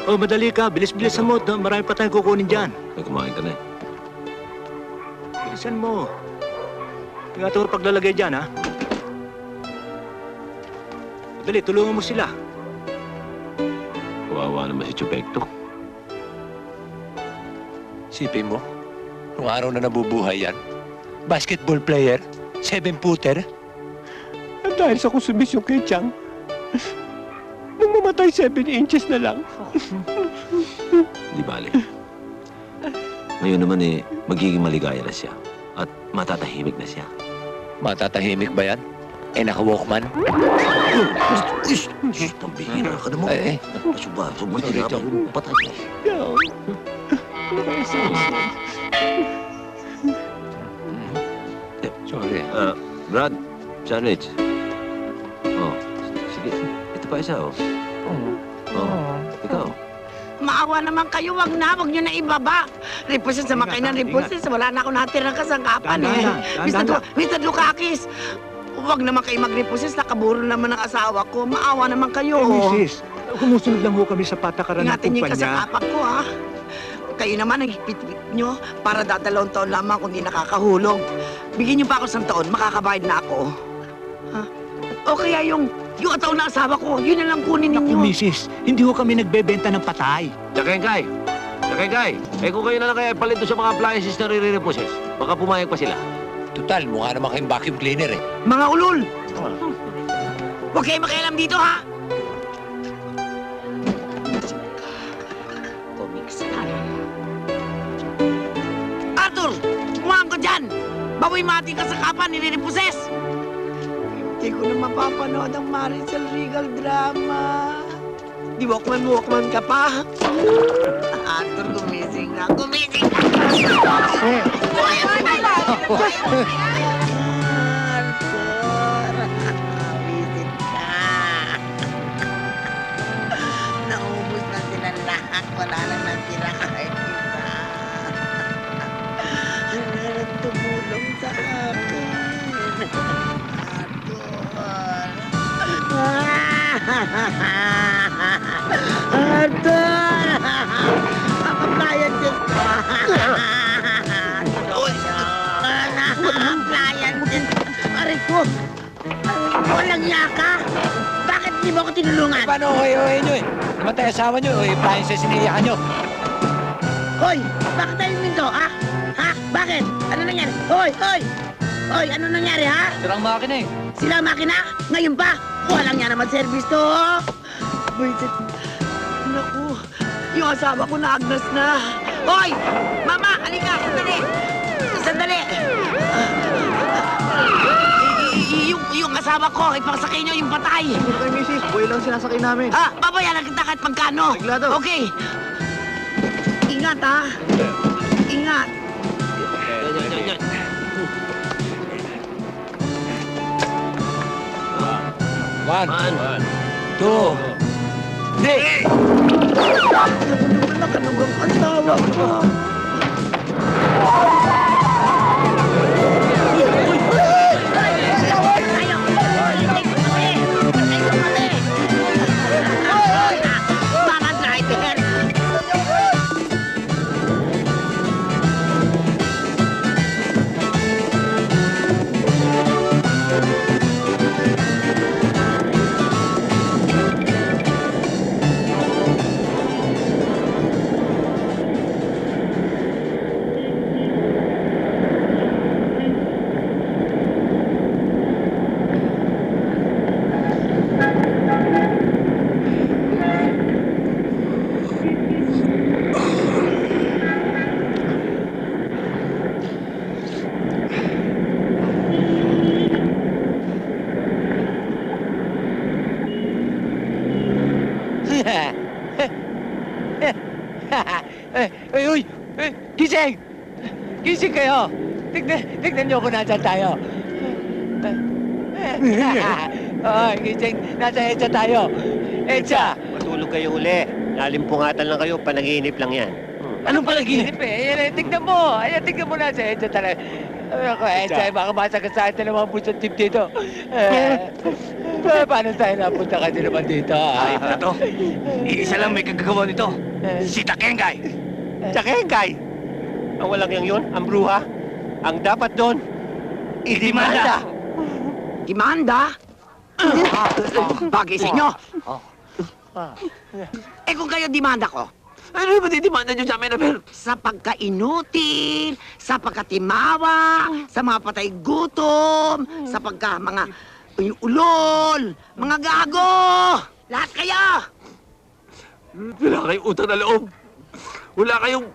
Oh, madali ka. Bilis-bilisan mo. Marami pa tayong kukunin dyan. Ay, kumain ka na eh. Bilisan mo. Tingnan ito paglalagay dyan, ha? Madali, tulungan mo sila. Kawawa naman si Chupekto. Sipin mo, nung araw na nabubuhay yan, basketball player, 7-footer. At dahil sa konsumisyon kay Chang, nung mamatay 7 inches na lang. Di bale. Ngayon naman eh, magiging maligaya na siya. At matatahimik na siya. Matatahimik ba yan? Eh, naka-walkman? Uy! Tambihina ka naman. Eh, Asuba, sumunod na ako. Patay ka. Sorry. Brad, sandwich. Oh, sige. Ito pa isa, oh. Oh, ikaw. Maawa naman kayo, wag nyo na ibaba. Reposes na makain ng reposes, wala na ako natirang kasangkapan eh. Mr. Dukakis, wag naman kayo mag-reposes, nakaburo naman ang asawa ko. Maawa naman kayo. Mrs., kumusunod lang ho kami sa patakaran ng Ingatan niyo yung kumpanya. kasangkapan ko, ha? Kayo naman, ang hipit-hipit nyo para dadalawang taon lamang kung di nakakahulog. Bigyan niyo pa ako ng taon, makakabayad na ako. Ha? O kaya yung ataw na asawa ko, yun na lang kunin Naku, ninyo. Mrs., hindi ho kami nagbebenta ng patay. Tsakengkay! Tsakengkay! Eh kung kayo na lang kaya ipalit doon sa mga appliances na rireposes, baka pumayag pa sila. Total, mukha naman kayong vacuum cleaner eh. Mga ulol! Huwag kayo makialam dito, ha? Arthur! Kumahan ka dyan! Baboy mati ka sa kapan, niliriposes! Hindi ko na mapapanood ang Maricel Regal drama. Di walkman ka pa? Arthur, gumising na. Gumising na! Arthur! Gumising ka! Naubos na sila lahat. Wala lang natira kahit isa. Meron tumulong sa akin. Arthur! Appliances ko! Appliances! Aray ko! Walang yaka! Bakit di mo ako tinulungan? Paano hoy nyo eh? Namatay asawa nyo, eh, paano sa siniyakan nyo? Hoy! Bakit tayo minto, ha? Ha? Bakit? Ano nangyari? Hoy! Hoy! Hoy! Ano nangyari, ha? Sirang makina eh. Sila makina? Ngayon pa? Walang yan naman service to! Buisit. Naku, yung asawa ko naagnas na. Hoy! Mama, halika! Sandali! Sandali! Yung asawa ko, ipasakay niyo yung patay. Huwag kayo, Mrs., buhay lang sinasakay namin. Ah, babayaran kita kahit magkano. Siglado. Okay. Ingat, ha? Ingat. Yan. 1, 2, 3! Nakanugang asawa ko. Mga driver. Uy! Gising! Gising kayo! Tignan niyo kung nasaan tayo. Gising! Nasa EDSA tayo. EDSA! Matulog kayo uli. Lalimpungatan lang kayo, panaginip lang yan. Anong palaginip eh? Tignan mo! Tignan mo nasa EDSA talaga. Ako, EDSA, baka masagasaan na ng mga busot tip dito. Paano tayo napunta ka din naman dito? Ay, Plato. Iisa lang may kagagawa nito. Si Takengay. Tsakengay! Ang walang yang yun, ang bruha. Ang dapat doon, idimanda. Demanda? Bagay sa inyo. Eh kung kayo demanda ko, Ano ba didimanda nyo sa amin, Abel? sa pagkainutil, sa pagkatimawa, sa mga patay gutom, sa pagka mga ulol, mga gago! Lahat kayo! Wala kayong utang na loob. Wala kayong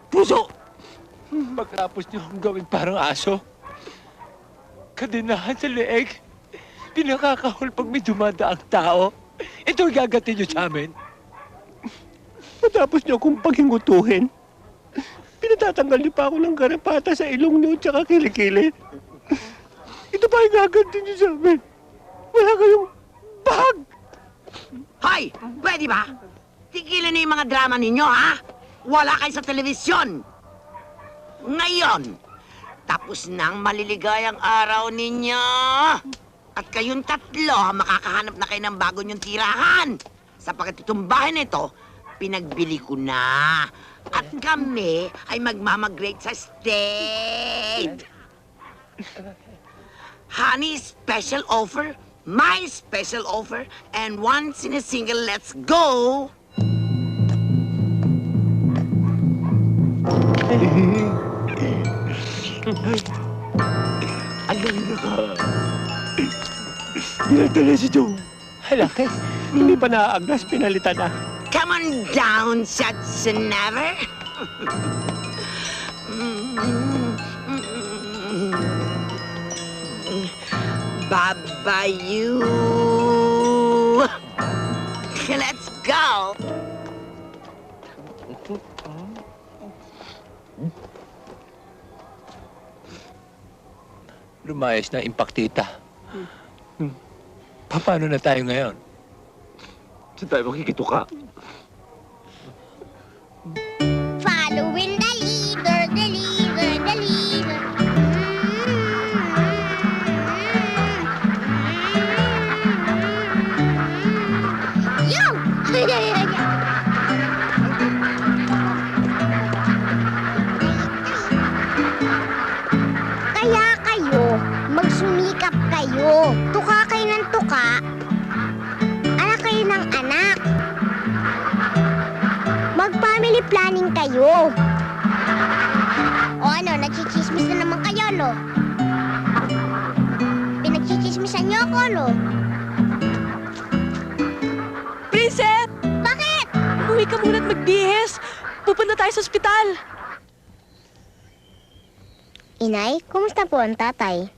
puso. Pagkatapos niyo akong gawin parang aso, kadinahan sa leeg, pinakakahol pag may dumada ang tao. Ito ang gagatin niyo sa amin. Matapos niyo akong paghingutuhin, pinatatanggal niyo pa ako ng garapata sa ilong niyo at kilikili. Ito pa ang gagatin niyo sa amin. Wala kayong bag! Hoy! Pwede ba? Tigilan niyo yung mga drama ninyo, ha? Wala kayo sa telebisyon! Ngayon, tapos na ang maliligayang araw ninyo! At kayong tatlo, makakahanap na kayo ng bago niyong tirahan! Sapagkat itong bahay na ito, pinagbili ko na. At kami ay magmamagrate sa state! Honey, special offer, my special offer, and once in a single, let's go! Pinagdala si Joe. Halaki, hindi pa naaagnas, pinalitan na. Come on down, Schwarzenegger. Baba you. Let's go. Lumayas na impaktita. Paano na tayo ngayon? Saan tayo makikituka? Following the leader, the leader, the leader. Yo! Kaya kayo, magsumikap kayo. Tuka kayo ng tuka. Anak kayo ng anak. Mag-family planning kayo. O ano, nagchichismis na naman kayo, no? Pinagchichismisan niyo ako, no? Princess! Bakit? Umuwi ka muna at magbihis. Pupunta tayo sa ospital. Inay, kumusta po ang tatay?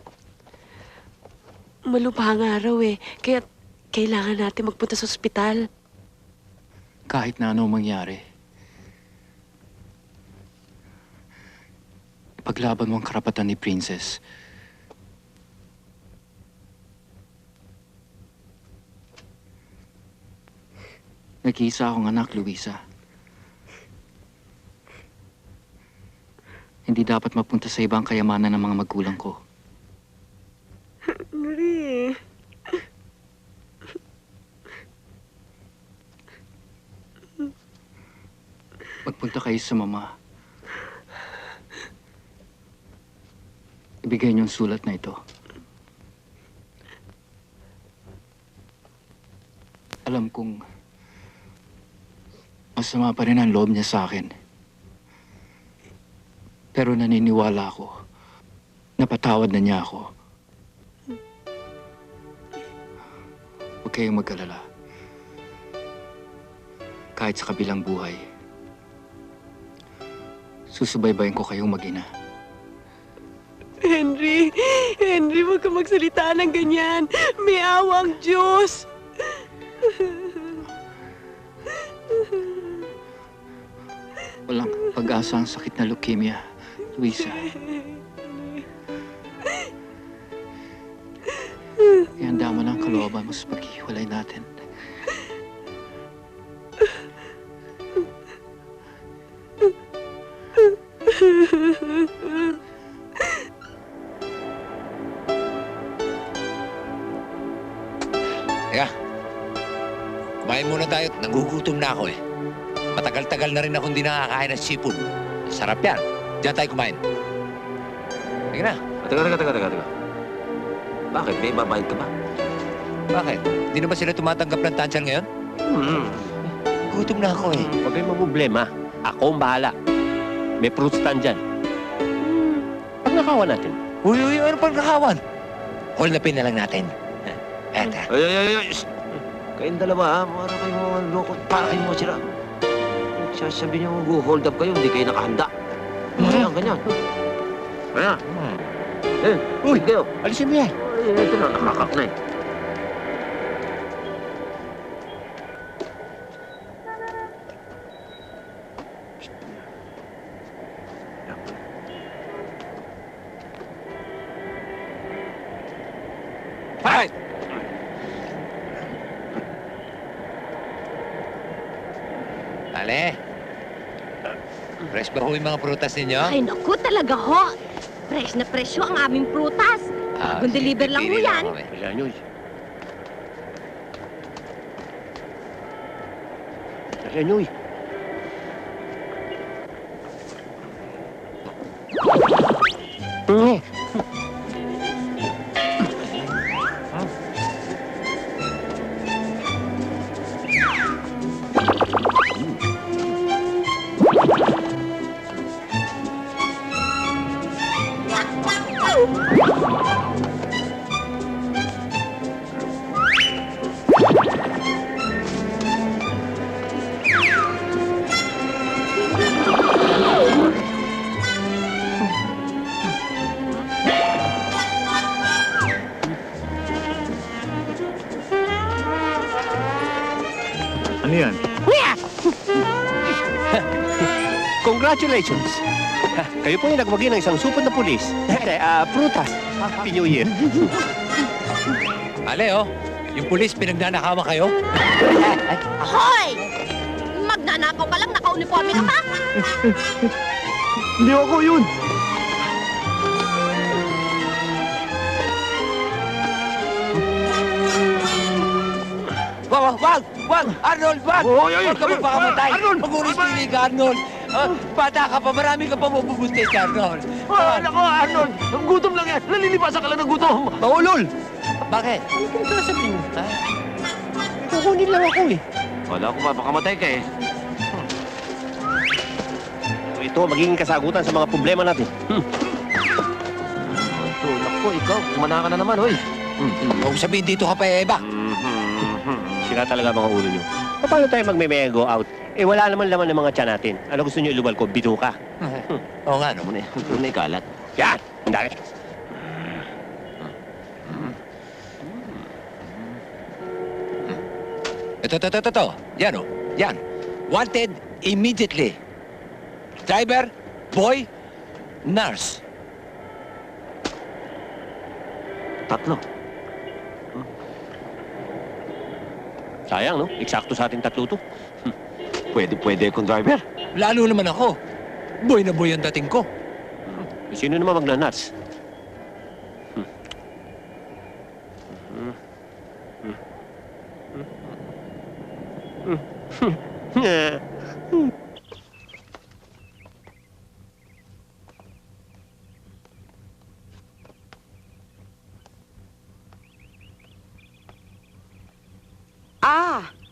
Malubhang araw eh. Kaya kailangan natin magpunta sa ospital. Kahit na ano mangyari, paglaban mo ang karapatan ni Princess. Nag-iisa akong anak, Luisa. Hindi dapat mapunta sa ibang kayamanan ng mga magulang ko. Henry. Magpunta kayo sa mama. Ibigay niyo ang sulat na ito. Alam kong masama pa rin ang loob niya sa akin. Pero naniniwala ako. Napatawad na niya ako. Huwag kayong mag-alala. Kahit sa kabilang buhay, susubaybayin ko kayong mag-ina. Henry, huwag ka magsalita ng ganyan. May awa ang Diyos. Walang pag-asa ang sakit na leukemia, Luisa. Ihanda mo na ang kalooban mo sa paghihiwalay natin. Kumain muna tayo. Nagugutom na ako eh. Matagal-tagal na rin akong hindi nakakain ng seafood. Sarap yan. Diyan tayo kumain. Sige na. Teka. Bakit? May babayad ka ba? Bakit? Hindi na ba sila tumatanggap ng tansyan ngayon? Gutom na ako eh. Huwag kayong problema. Ako ang bahala. May fruit stand dyan. Pagnakawan natin. Uy, ano pang nakawan? Hold-upin na lang natin. Eto. Ay. Shh. Kayong dalawa, ha? Para kayo mga loko. Para kayo mga sira. Sasabihin niyo mag-hold up kayo, hindi kayo nakahanda. Ganyan. Kaya. Uy, kayo. Alisin mo yan. Ay, ito na, nakakak na eh. Fight! Ale, fresh ba ho yung mga prutas ninyo? Ay, naku, talaga ho. Fresh na presyo ang aming prutas. Bagong deliver lang ho yan. Kailangan nyo. Kailangan nyo. Ano yan? Congratulations! Kayo po yung nagwagi ng isang supot na pulis. Prutas. Happy New Year. Ale, oh. Yung pulis, pinagnanakawa kayo? Hoy! Magnanakaw ka lang, naka-uniforme ka pa? Hindi ako yun! Wag! Arnold, wag! Huwag ka magpakamatay! Arnold! Maguris pili ka, Arnold! Bata ka pa, marami ka pa mabubuntis, Arnold! Nako, Arnold! Gutom lang yan! Nalilipasan ka lang ng gutom! Maulol! Bakit? Ano kang sasabihin mo? Kukunin lang ako eh. Wala ko mapakamatay ka eh. Ito, magiging kasagutan sa mga problema natin. Naku, ikaw, kumana ka na naman, hoy. Huwag sabihin dito ka pa, Eva. Sira talaga mga ulo nyo. Paano tayo magme-go out? Eh, wala naman laman ng mga tiyan natin. Ano gusto nyo ilubal ko? Bituka. Oo nga, no? Ito na ikalat. Yan! Ang dami. Ito. Yan, oh. Yan. Wanted immediately. Driver, boy, nurse. Tatlo. Sayang, no? Eksakto sa ating tatlo to. Pwede akong driver. Lalo naman ako. Boy na boy ang dating ko. Sino naman magnanats?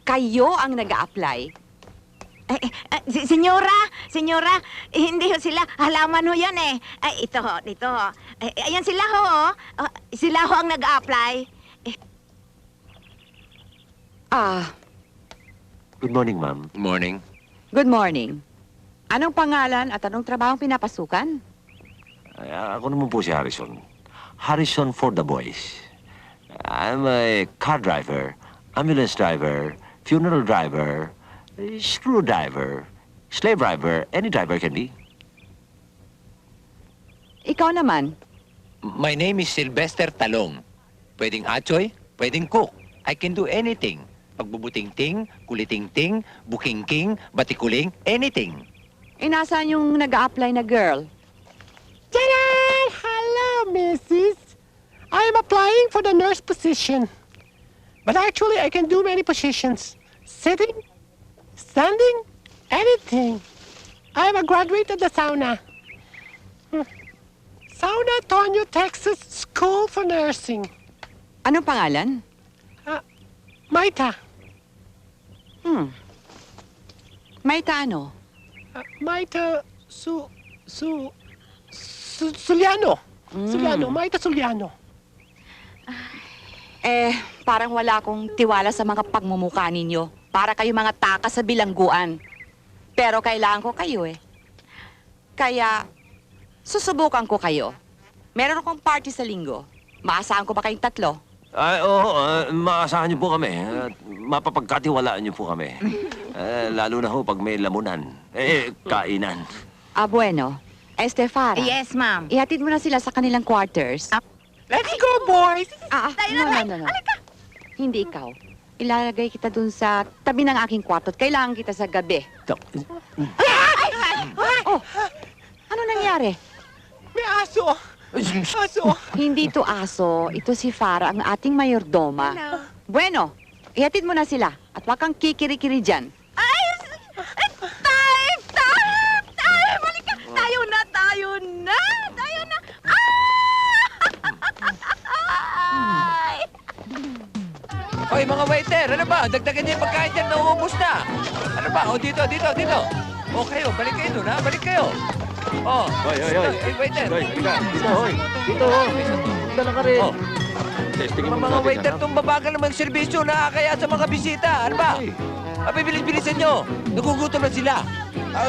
Kayo ang nag-a-apply? Senyora, hindi ho sila. Halaman ho yan eh. Ay, ito ho. Ayan sila ho. Sila ho ang nag-a-apply. Good morning, ma'am. Good morning. Good morning. Anong pangalan at anong trabahong pinapasukan? Ako naman po si Harrison. Harrison for the boys. I'm a car driver, ambulance driver, funeral driver, screwdriver, slave driver, any driver can be. Ikaw naman. My name is Sylvester Talong. Pwedeng atsoy, pwedeng cook. I can do anything. Pagbubuting-ting, kuliting-ting, buking-king, batikuling, anything. Nasaan yung nag-a-apply na girl? Tadaan! Hello, Mrs. I'm applying for the nurse position. But actually, I can do many positions. Sitting? Standing? Anything. I'm a graduate of the sauna. San Antonio, Texas School for Nursing. Anong pangalan? Maita. Maita ano? Maita Suliano. Suliano. Maita Suliano. Parang wala akong tiwala sa mga pagmumukha ninyo. Para kayo mga takas sa bilangguan. Pero kailangan ko kayo eh. Kaya, susubukan ko kayo. Meron akong party sa linggo. Maasahan ko ba kayong tatlo? Ay, oo, maasahan niyo po kami. At mapapagkatiwalaan niyo po kami. Lalo na ho pag may lamunan. Kainan. Bueno. Estefara. Yes, ma'am. Ihatid mo na sila sa kanilang quarters. Let's go, boys! No. Hindi ikaw. Ilalagay kita dun sa tabi ng aking kwarto at kailangan kita sa gabi. Oh, ano nangyari? May aso! Aso! Hindi to aso. Ito si Farah, ang ating mayordoma. Bueno, ihatid mo na sila at wag kang kikiri-kiri dyan. Halika! Tayo na! Ay! Hoy, mga waiter, ano ba? Dagdagan niyo yung pagkain dyan, nauubos na. Ano ba? O, dito. O, kayo, balik kayo doon, ha? Balik kayo. O, Hoy. waiter. Dito, hoy. Dala ka rin. Oh. Mga waiter, itong babagal na mag-servisyo na kaya sa mga bisita. Ano ba? Bilis-bilisan nyo. Nagugutom na sila.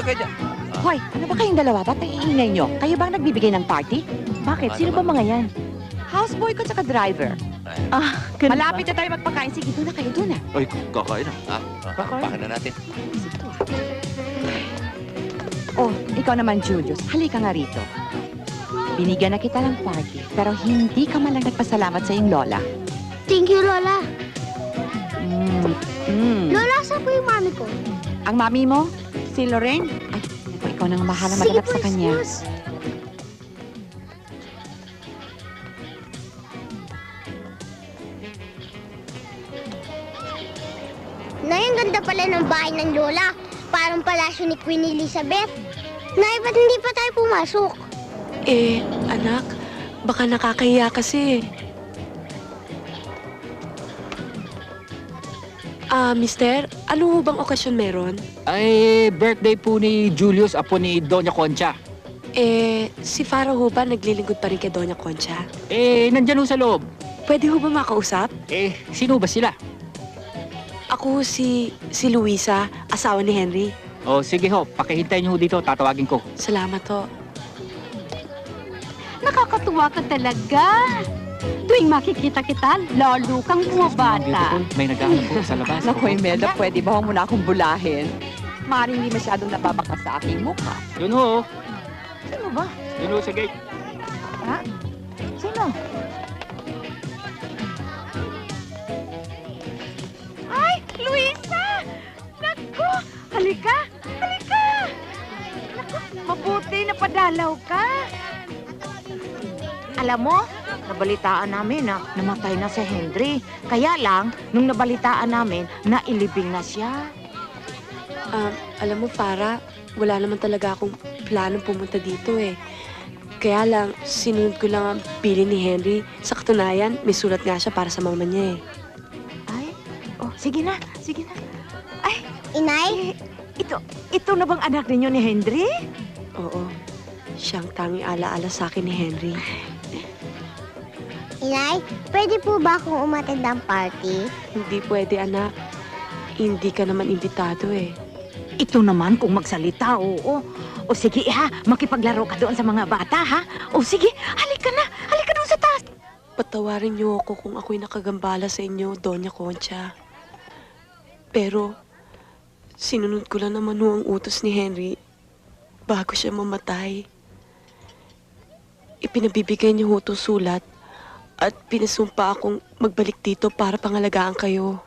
Okay, dyan. Hoy, ano ba kayong dalawa? Ba't naiingay nyo? Kayo ba ang nagbibigay ng party? Bakit? Sino ba mga yan? Houseboy ko tsaka driver. Malapit na tayo magpakain. Sige, doon na kayo, doon na. Ay, kakain na. Baka na natin. Oh, ikaw naman, Julius. Halika nga rito. Binigyan na kita ng party, pero hindi ka malang nagpasalamat sa iyong lola. Thank you, Lola. Mm. Lola, saan po yung mami ko? Ang mami mo? Si Lorraine? Ay, naku, ikaw nang mahala maganap sa kanya. Nay, ang ganda pala ng bahay ng Lola. Parang palasyo ni Queen Elizabeth. Nay, ba't hindi pa tayo pumasok? Anak, baka nakakahiya kasi. Mister, ano ho bang okasyon meron? Ay, birthday po ni Julius, apo ni Doña Concha. Si Farah ho ba naglilingkod pa rin kay Doña Concha? Nandyan ho sa loob. Pwede ho ba makausap? Sino ba sila? Ako si Luisa, asawa ni Henry. O, sige ho, pakihintay niyo ho dito, tatawagin ko. Salamat ho. Nakakatuwa ka talaga. Tuwing makikita kita, lalo kang bumabata. Beautiful, may naghahanap po sa labas. Naku, Imelda, pwede ba mo na akong bulahin? Maring hindi masyadong nababakas sa aking mukha. Yun ho. Sino ba? Yun ho sa gate. Ha? Sino? Ay, Luisa! Naku! Halika! Naku, mabuti na padalaw ka. Alam mo, nabalitaan namin na namatay na si Henry. Kaya lang, nung nabalitaan namin, nailibing na siya. Alam mo, Farah, wala naman talaga akong planong pumunta dito eh. Kaya lang, sinunod ko lang ang pili ni Henry. Sa katunayan, may sulat nga siya para sa mama niya eh. Ay, sige na. Ay, Inay? ito na bang anak ninyo ni Henry? Oo, siyang tanging alaala sa akin ni Henry. Inay, pwede po ba akong umattend ng party? Hindi pwede, anak. Hindi ka naman imbitado eh. Ito naman kung magsalita, oo. O sige ha, makipaglaro ka doon sa mga bata ha. O sige, halika doon sa taas. Patawarin niyo ako kung ako'y nakagambala sa inyo, Doña Concha. Pero, sinunod ko lang naman ho ang utos ni Henry bago siya mamatay. Ipinabibigay niyo ho itong sulat at pinasumpa akong magbalik dito para pangalagaan kayo.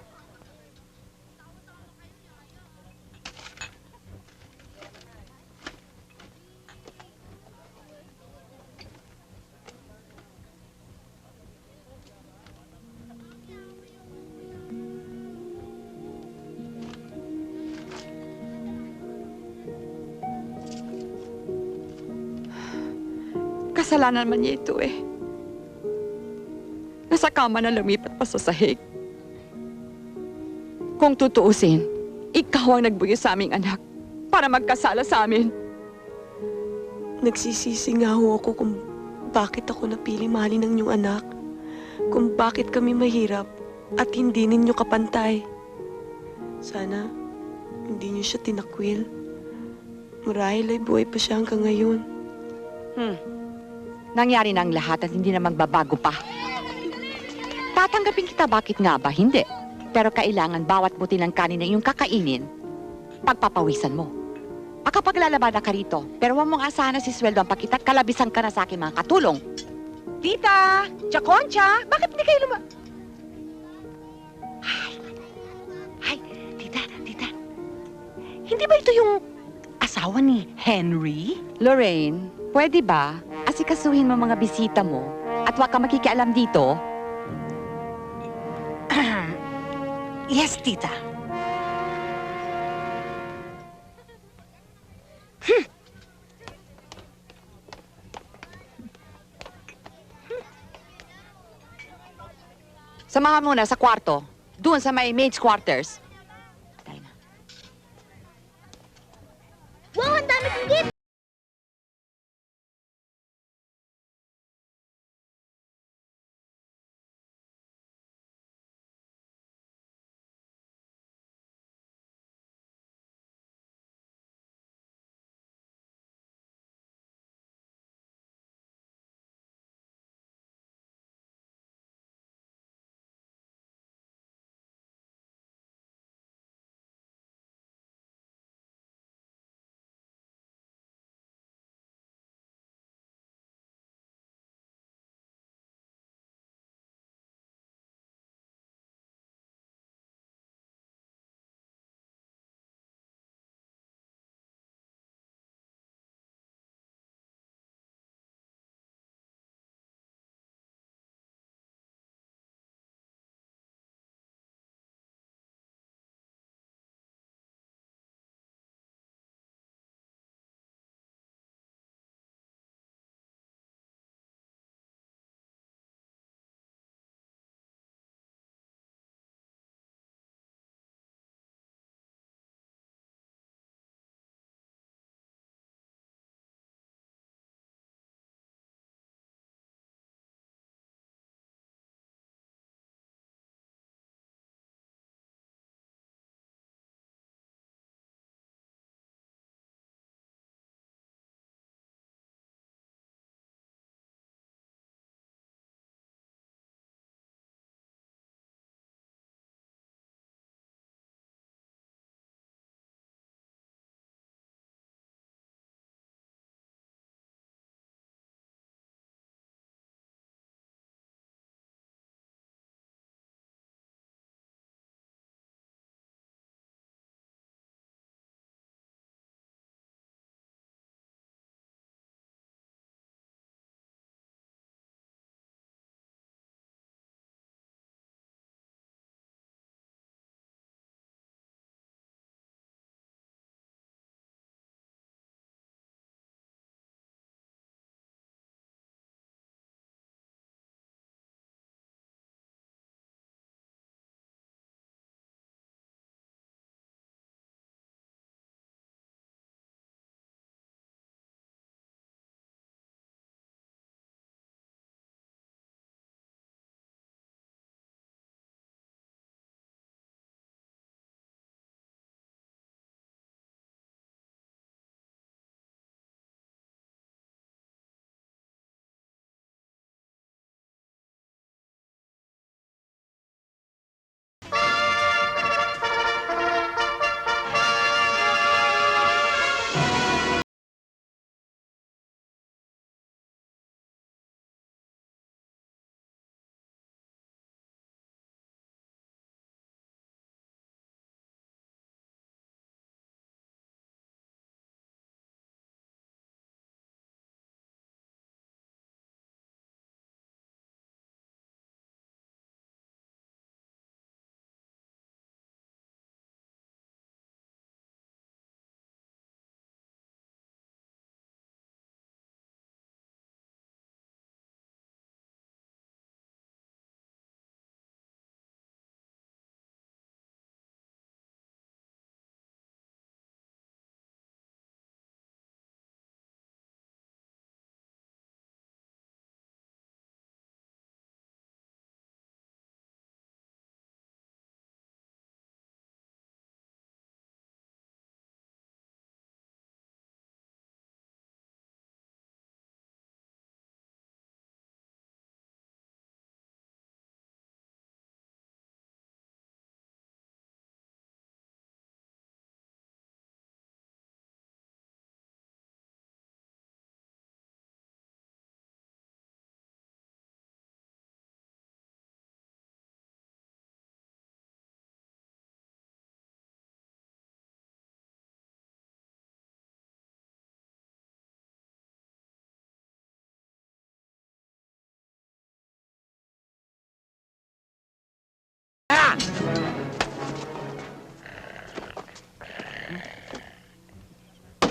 Kasalanan naman niya ito eh. Nasa kama na lumipat pa sa sahig. Kung tutuusin, ikaw ang nagbuyo sa aming anak para magkasala sa amin. Nagsisisi nga ho ako kung bakit ako napili mahalin ng inyong anak. Kung bakit kami mahirap at hindi ninyo kapantay. Sana, hindi niyo siya tinakwil. Marahil ay buhay pa siya hanggang ngayon. Nangyari na ang lahat at hindi na magbabago pa. Tatanggapin kita, bakit nga ba? Hindi. Pero kailangan bawat buti ng kanin na iyong kakainin, pagpapawisan mo. Makapaglalabada ka rito, pero huwag mong asahan na si Sweldo ang pakita at kalabisan ka na sa aking mga katulong. Tita! Tia Concha! Bakit hindi kayo Ay, tita. Hindi ba ito yung asawa ni Henry? Lorraine, pwede ba asikasuhin mo mga bisita mo at huwag ka makikialam dito? Yes, tita. Samahan mo na sa kwarto, doon sa may maid's quarters. Wow, ang dami kong gift!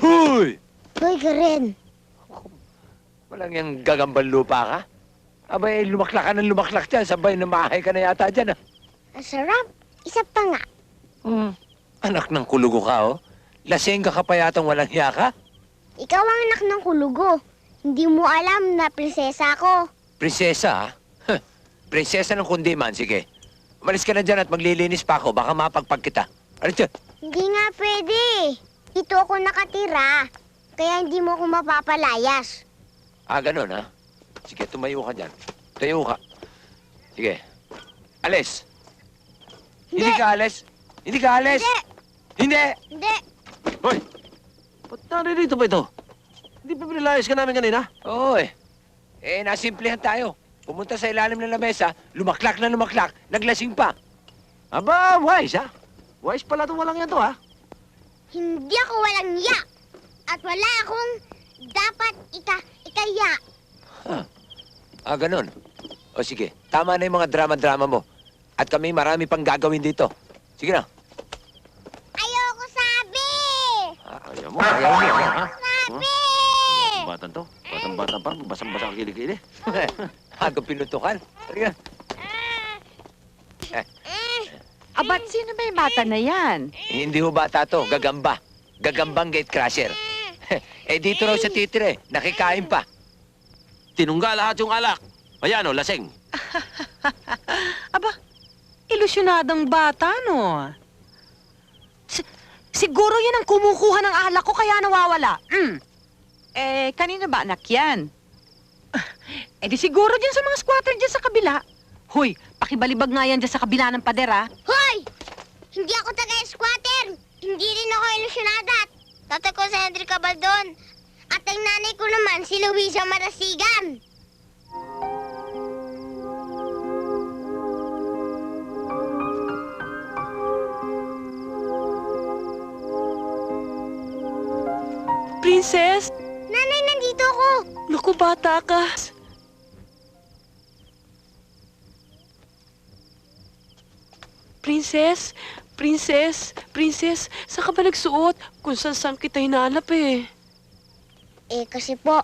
Huy! Hoy, Karen. Walang yung gagambang lupa ka? Abay, lumaklak ka ng lumaklak dyan. Sabay na mahay ka na yata dyan, ah. Ang sarap. Isa pa nga. Anak ng kulugo ka, oh. Lasing ka pa yatang walang hiya ka? Ikaw ang anak ng kulugo. Hindi mo alam na prinsesa ako. Prinsesa, ha? Huh. Prinsesa ng kundi man, sige. Umalis ka na dyan at maglilinis pa ako. Baka mapagpag kita. Alis dyan. Hindi nga pwede. Dito ako nakatira. Kaya hindi mo ako mapapalayas. Ah, ganun, ha? Sige, tumayo ka dyan. Tayo ka. Sige. Alis. Hindi ka alis. Hindi ka alis. Hindi. Hindi. Hoy! Ba't naririto ba ito? Hindi pa pinilayas ka namin kanina? Oo, eh. Nasimplihan tayo. Pumunta sa ilalim ng lamesa, lumaklak na lumaklak, naglasing pa. Aba, wise, ha? Wise pala itong walang yan to, ha? Hindi ako walang ya. At wala akong dapat ikaya. Ah, ganun. O sige, tama na yung mga drama-drama mo. At kami marami pang gagawin dito. Sige na. Ayoko sabi! Ayaw mo, ha? Sabi! Batang to. Batang-bata pa, basang-basa ang kilikili. Ako pinutukan. Sige na. Abat, sino ba yung bata na yan? Hindi ho bata to, gagamba. Gagambang gate crasher. Dito raw sa titire, nakikain pa. Tinungga lahat yung alak. Ayan, o, lasing. Aba, ilusyonadong bata, no? Siguro yan ang kumukuha ng alak ko kaya nawawala. Kanino ba anak yan? Di siguro dyan sa mga squatter dyan sa kabila. Hoy, pakibalibag nga yan dyan sa kabila ng pader, ha? Hoy! Hindi ako taga-squatter. Hindi rin ako ilusyonada. Tatay ko si Henry Cabaldon. At ang nanay ko naman si Luisa Marasigan. Princess! Nanay, nandito ako. Naku, bata ka. Princess! Princess! Princess! Saan ka ba nagsuot? Kung saan kita hinanap eh. Kasi po,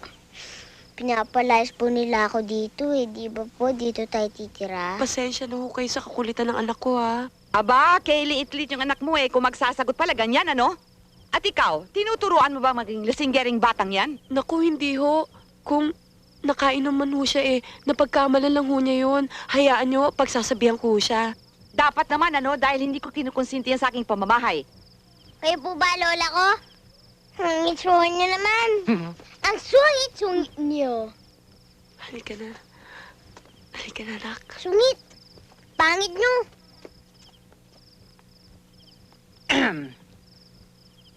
pinapalayas po nila ako dito eh. Di ba po, dito tayo titira? Pasensya na ho kayo sa kakulitan ng anak ko, ha? Aba, kay liit-liit yung anak mo kung magsasagot pala ganyan, ano? At ikaw, tinuturuan mo ba maging lasinggering batang yan? Naku, hindi ho. Kung nakain naman ho siya napagkamalan lang ho niya yun. Hayaan niyo, pagsasabihan ko ho siya. Dapat naman, ano, dahil hindi ko kinukonsinti yan sa aking pamamahay. Kayo po ba, lola ko? Ang itsura niyo naman. Ang sungit-sungit niyo. Halika na. Halika na, anak. Sungit. Pangit niyo.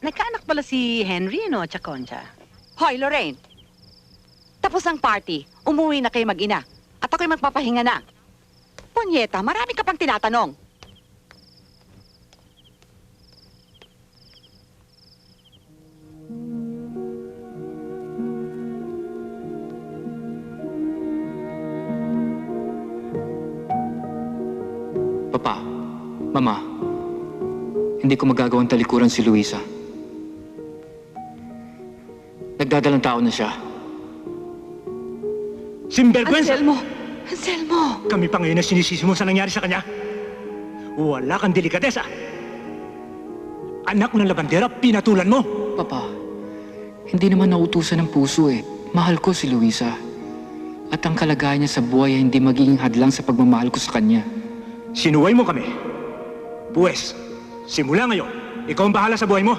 Nagkaanak pala si Henry, no, at Concha? Hoy, Lorraine. Tapos ang party. Umuwi na kayo mag-ina. At ako'y magpapahinga na. Ponyeta, marami ka pang tinatanong. Papa, Mama, hindi ko magagawang talikuran si Luisa. Nagdadalang tao na siya. Sinvergüenza! Anselmo! Anselmo! Kami pa ngayon na sinisisi mo sa nangyari sa kanya. Wala kang delikadesa. Anak ng labandera, pinatulan mo. Papa, hindi naman nautusan ng puso eh. Mahal ko si Luisa. At ang kalagayan niya sa buhay ay hindi magiging hadlang sa pagmamahal ko sa kanya. Sinuway mo kami. Pues, simula ngayon, ikaw ang bahala sa buhay mo.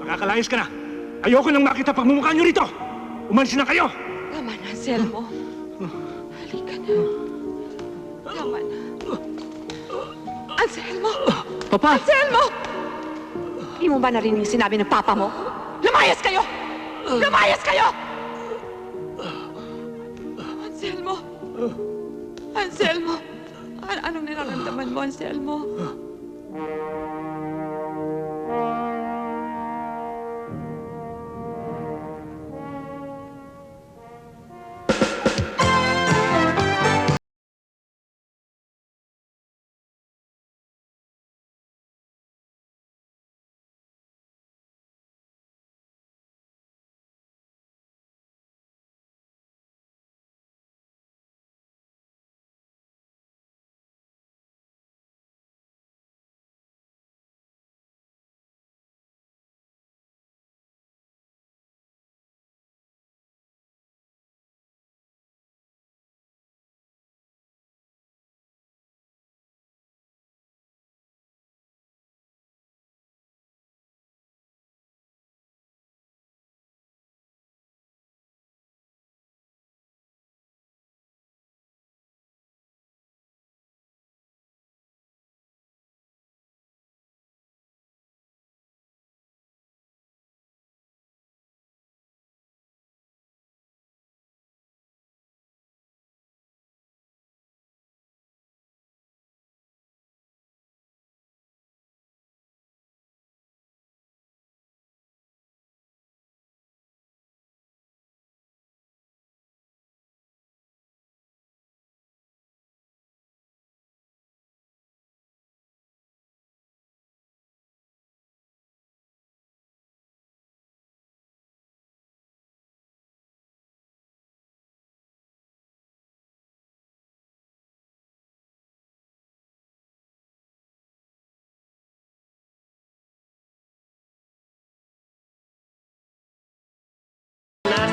Makakalayas ka na. Ayoko nang makita pagmumukha niyo rito. Umalis na kayo. Tama na, Anselmo. Halika na. Tama na. Anselmo! Papa! Anselmo! Di mo ba narinig yung sinabi ng papa mo? Lumayas kayo! Lumayas kayo! Anselmo! Anselmo! Anong nararamdaman mo, Anselmo?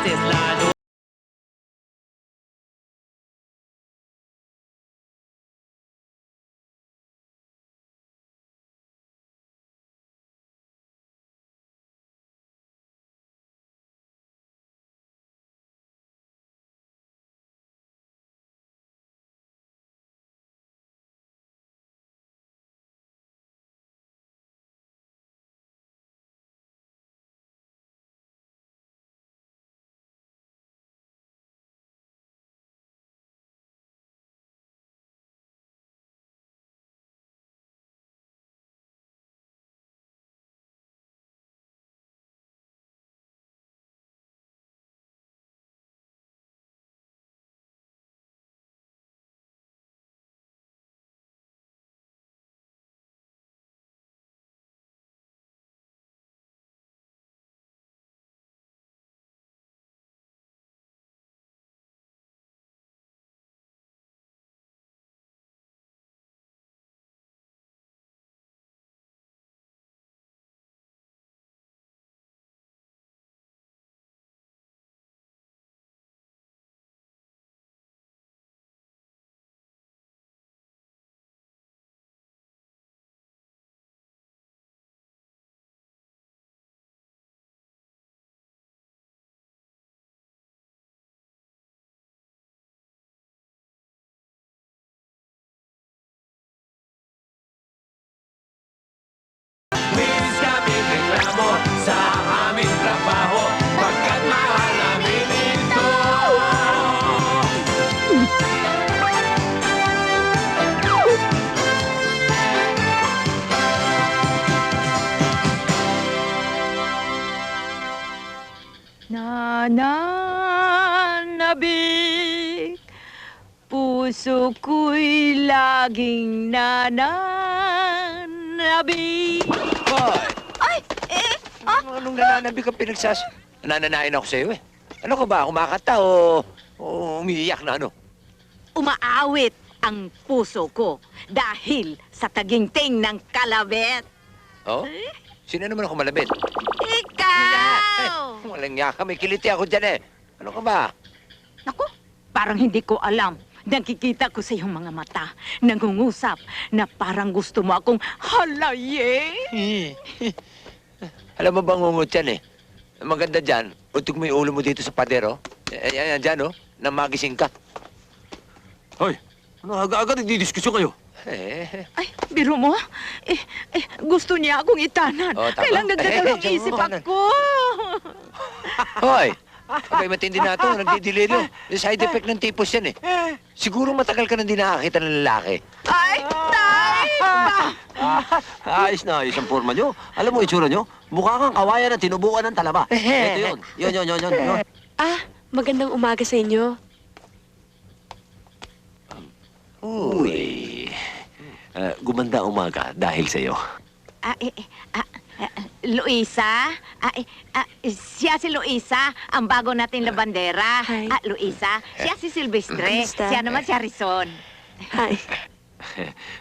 beses lalo. Miss kami reklamo sa aming trabaho pagkat mahal namin ito. Nananabik, puso ko'y laging nananabik. Hoy! Ay! Anong nananabi ka Nananayin ako sa'yo eh. Ano ka ba? Kumakanta o umiiyak na ano? Umaawit ang puso ko dahil sa taginting ng kalabet. Oh? Sino naman ako malabit? Ikaw! Walang niya ka. May kiliti ako dyan eh. Ano ka ba? Naku, parang hindi ko alam. Nakikita ko sa iyong mga mata, nangungusap na parang gusto mo akong halayin. Alam mo bang ngungot yan eh? Ang maganda dyan, utog mo yung ulo mo dito sa padero. Yan dyan, oh. Na magising ka. Hoy, ano aga-aga nagdidiskusyon kayo? Ay, biro mo? Gusto niya akong itanan. Oh, tama. Kailang nagdadalawang Eh, isip ano? ako. Hoy! Abay, matindi na ito. Nagdidiliryo. Yung side effect ng tipos yan eh. Siguro matagal ka nang di nakakita ng lalaki. Ay, tay! Ayos na ayos ang forma nyo. Alam mo itsura nyo? Mukha kang kawayan na tinubuan ng talaba. Ito yun. Yun. Ah, magandang umaga sa inyo. Uy. Gumanda umaga dahil sa'yo. Luisa? Siya si Luisa, ang bago nating labandera. Hi. Luisa, siya si Silvestre. Kamusta? Siya naman si Harrison. Hi.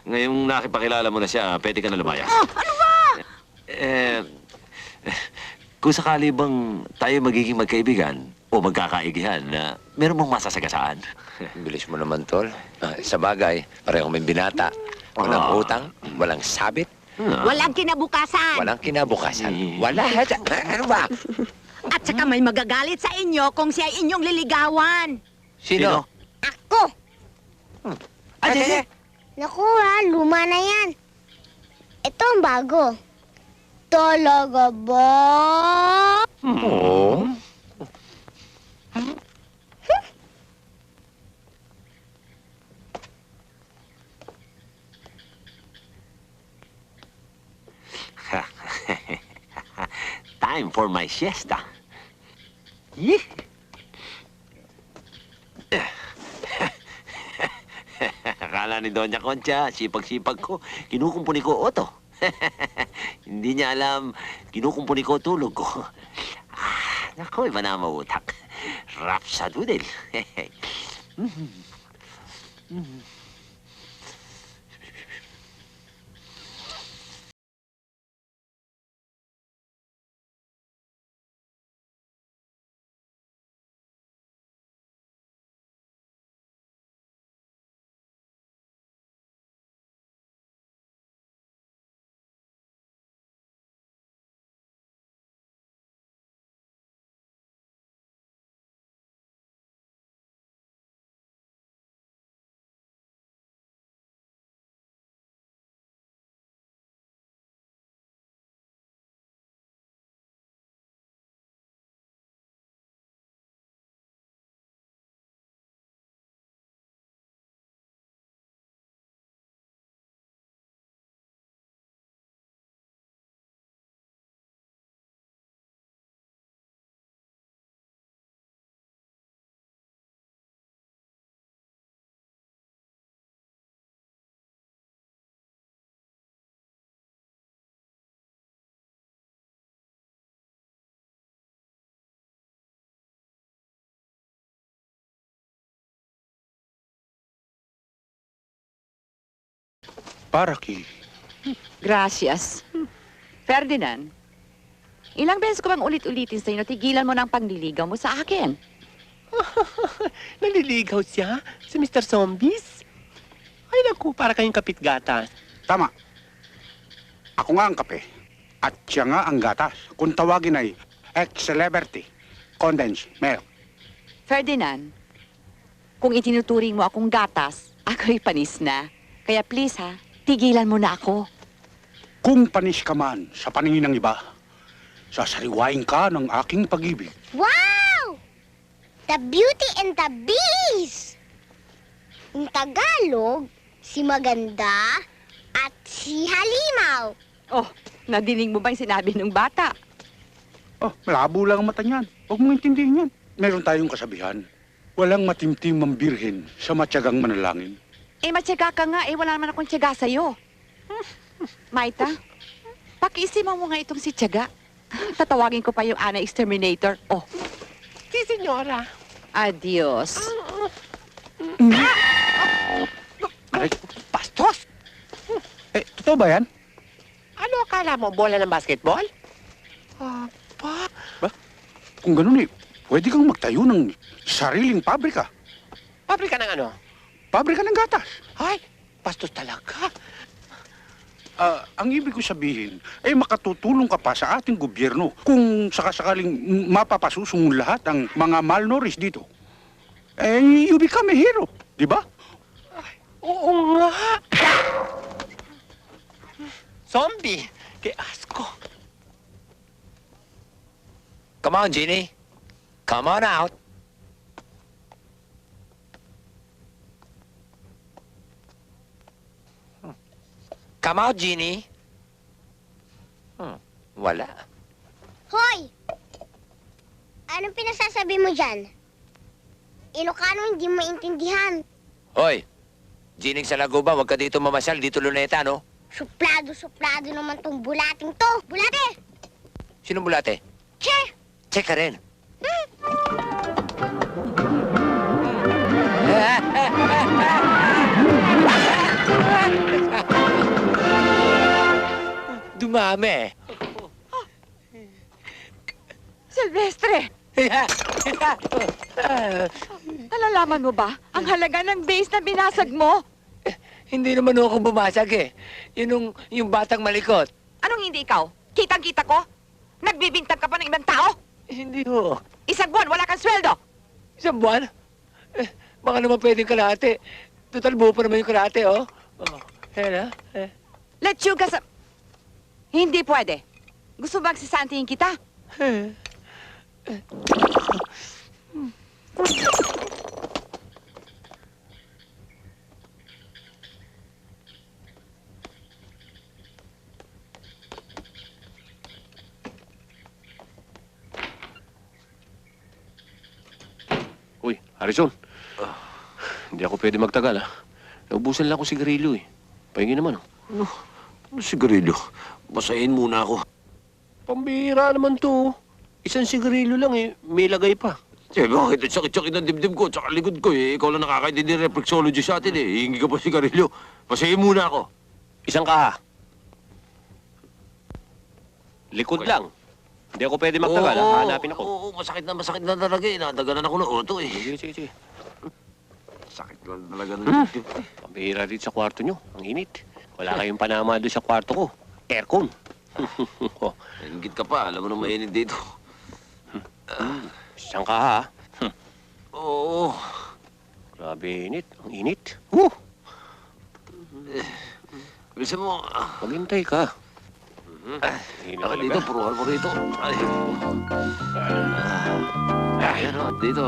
Ngayong nakipakilala mo na siya, pwede ka na lumayas. Ano ba? Kung sakali bang tayo magiging magkaibigan o magkakaigihan na meron mong masasagasaan. Bilis mo naman, tol. Sa bagay, pareho may binata. Walang utang, walang sabit, Walang kinabukasan. walang kinabukasan. Wala. Ano ba? At saka may magagalit sa inyo kung siya inyong liligawan. Sino? Ako! Ay, Naku ha, luma na yan. Ito ang bago. Talaga ba? Oo. Time for my siesta. Yee! Akala ni Doña Concha, sipag-sipag ko, kinukumpuni ko oto. Hindi niya alam, kinukumpuni ko tulog ko. Naku, iba na mautak. Rap sa dudel. para kay... Gracias. Ferdinand, ilang beses ko bang ulit-ulitin sa'yo na tigilan mo ng pangliligaw mo sa akin? Naliligaw siya? Si Mr. Zombies? Ay, naku, para kayong kapit-gatas. Tama. Ako nga ang kape. At siya nga ang gatas. Kung tawagin ay ex-celebrity. Condensed milk. Ferdinand, kung itinuturing mo akong gatas, ako'y panis na. Kaya please ha, tigilan mo na ako. Kung panis ka man sa paningin ng iba, sasariwain ka ng aking pag-ibig. Wow! The Beauty and the Beast! Yung Tagalog, si Maganda at si Halimaw. Oh, nadinig mo ba yung sinabi ng bata? Oh, malabo lang ang mata niyan. Huwag mong intindihin yan. Meron tayong kasabihan. Walang matimtim ang birhen sa matyagang manalangin. Eh, matyaga ka nga. Eh, wala naman akong tiyaga sa'yo. Maita, pakiisiman mo nga itong si Tiyaga. Tatawagin ko pa yung Ana Exterminator. Oh. Si Senyora. Adios. Aray, bastos! Eh, totoo ba yan? Ano akala mo, bola ng basketball? Ba? Kung ganun eh, pwede kang magtayo ng sariling pabrika. Pabrika ng ano? Pabrika ng gatas. Ay, bastos talaga. Ang ibig ko sabihin, ay makatutulong ka pa sa ating gobyerno kung sakasakaling mapapasusong lahat ang mga malnourished dito. Eh, you become a hero, di ba? Oo nga. Zombie, kay asko. Come on, Jeannie. Come on out. Come out, Jeannie. Wala. Hoy! Anong pinasasabi mo dyan? Ilocano hindi maintindihan. Hoy, Jeannie sa Laguba, wag ka dito mamasyal. Dito luneta, no? Suplado naman tong bulating to. Bulate! Sinong bulate? Che! Check ka rin. Dumami. Silvestre! Nalalaman mo ba ang halaga ng base na binasag mo? Hindi naman ako bumasag eh. Yung batang malikot. Anong hindi ikaw? Kitang-kita ko? Nagbibintang ka pa ng ibang tao? Hindi ho. Isang buwan, wala kang sweldo! Isang buwan? Baka naman pwedeng kalahati. Total buo pa naman yung kalahati, oh. Ayan, Lechuga sa... Hindi pwede. Gusto bang sisantihin kita? Uy, Harrison. Hindi ako pwede magtagal, ha? Naubusan lang ako sigarilyo, eh. Pahingi naman, oh. Ano sigarilyo? Basahin muna ako. Pambihira naman to. Isang sigarilyo lang, eh. May lagay pa. Eh, bakit? Sakit-sakit ang dibdib ko, tsaka likod ko, eh. Ikaw lang nakakaintindi ng reflexology sa atin, eh. Hingi ka pa sigarilyo. Basahin muna ako. Isang kaha. Likod lang. Hindi ako pwede magtagal, ha? Hanapin ako. Oo, masakit na talaga, eh. Nadaganan ako ng auto, eh. Sige. Sakit lang talaga ng dibdib. Pambihira dito sa kwarto nyo. Ang init. Wala kayong panama doon sa kwarto ko. Aircon. Ingit ka pa, alam mo nang mainit dito. Isang kaha, ha? Oo. Grabe init. Ang init. Bilisan mo. Maghintay ka. Ako dito, puruhan mo rito. Ay. Ayan o, dito.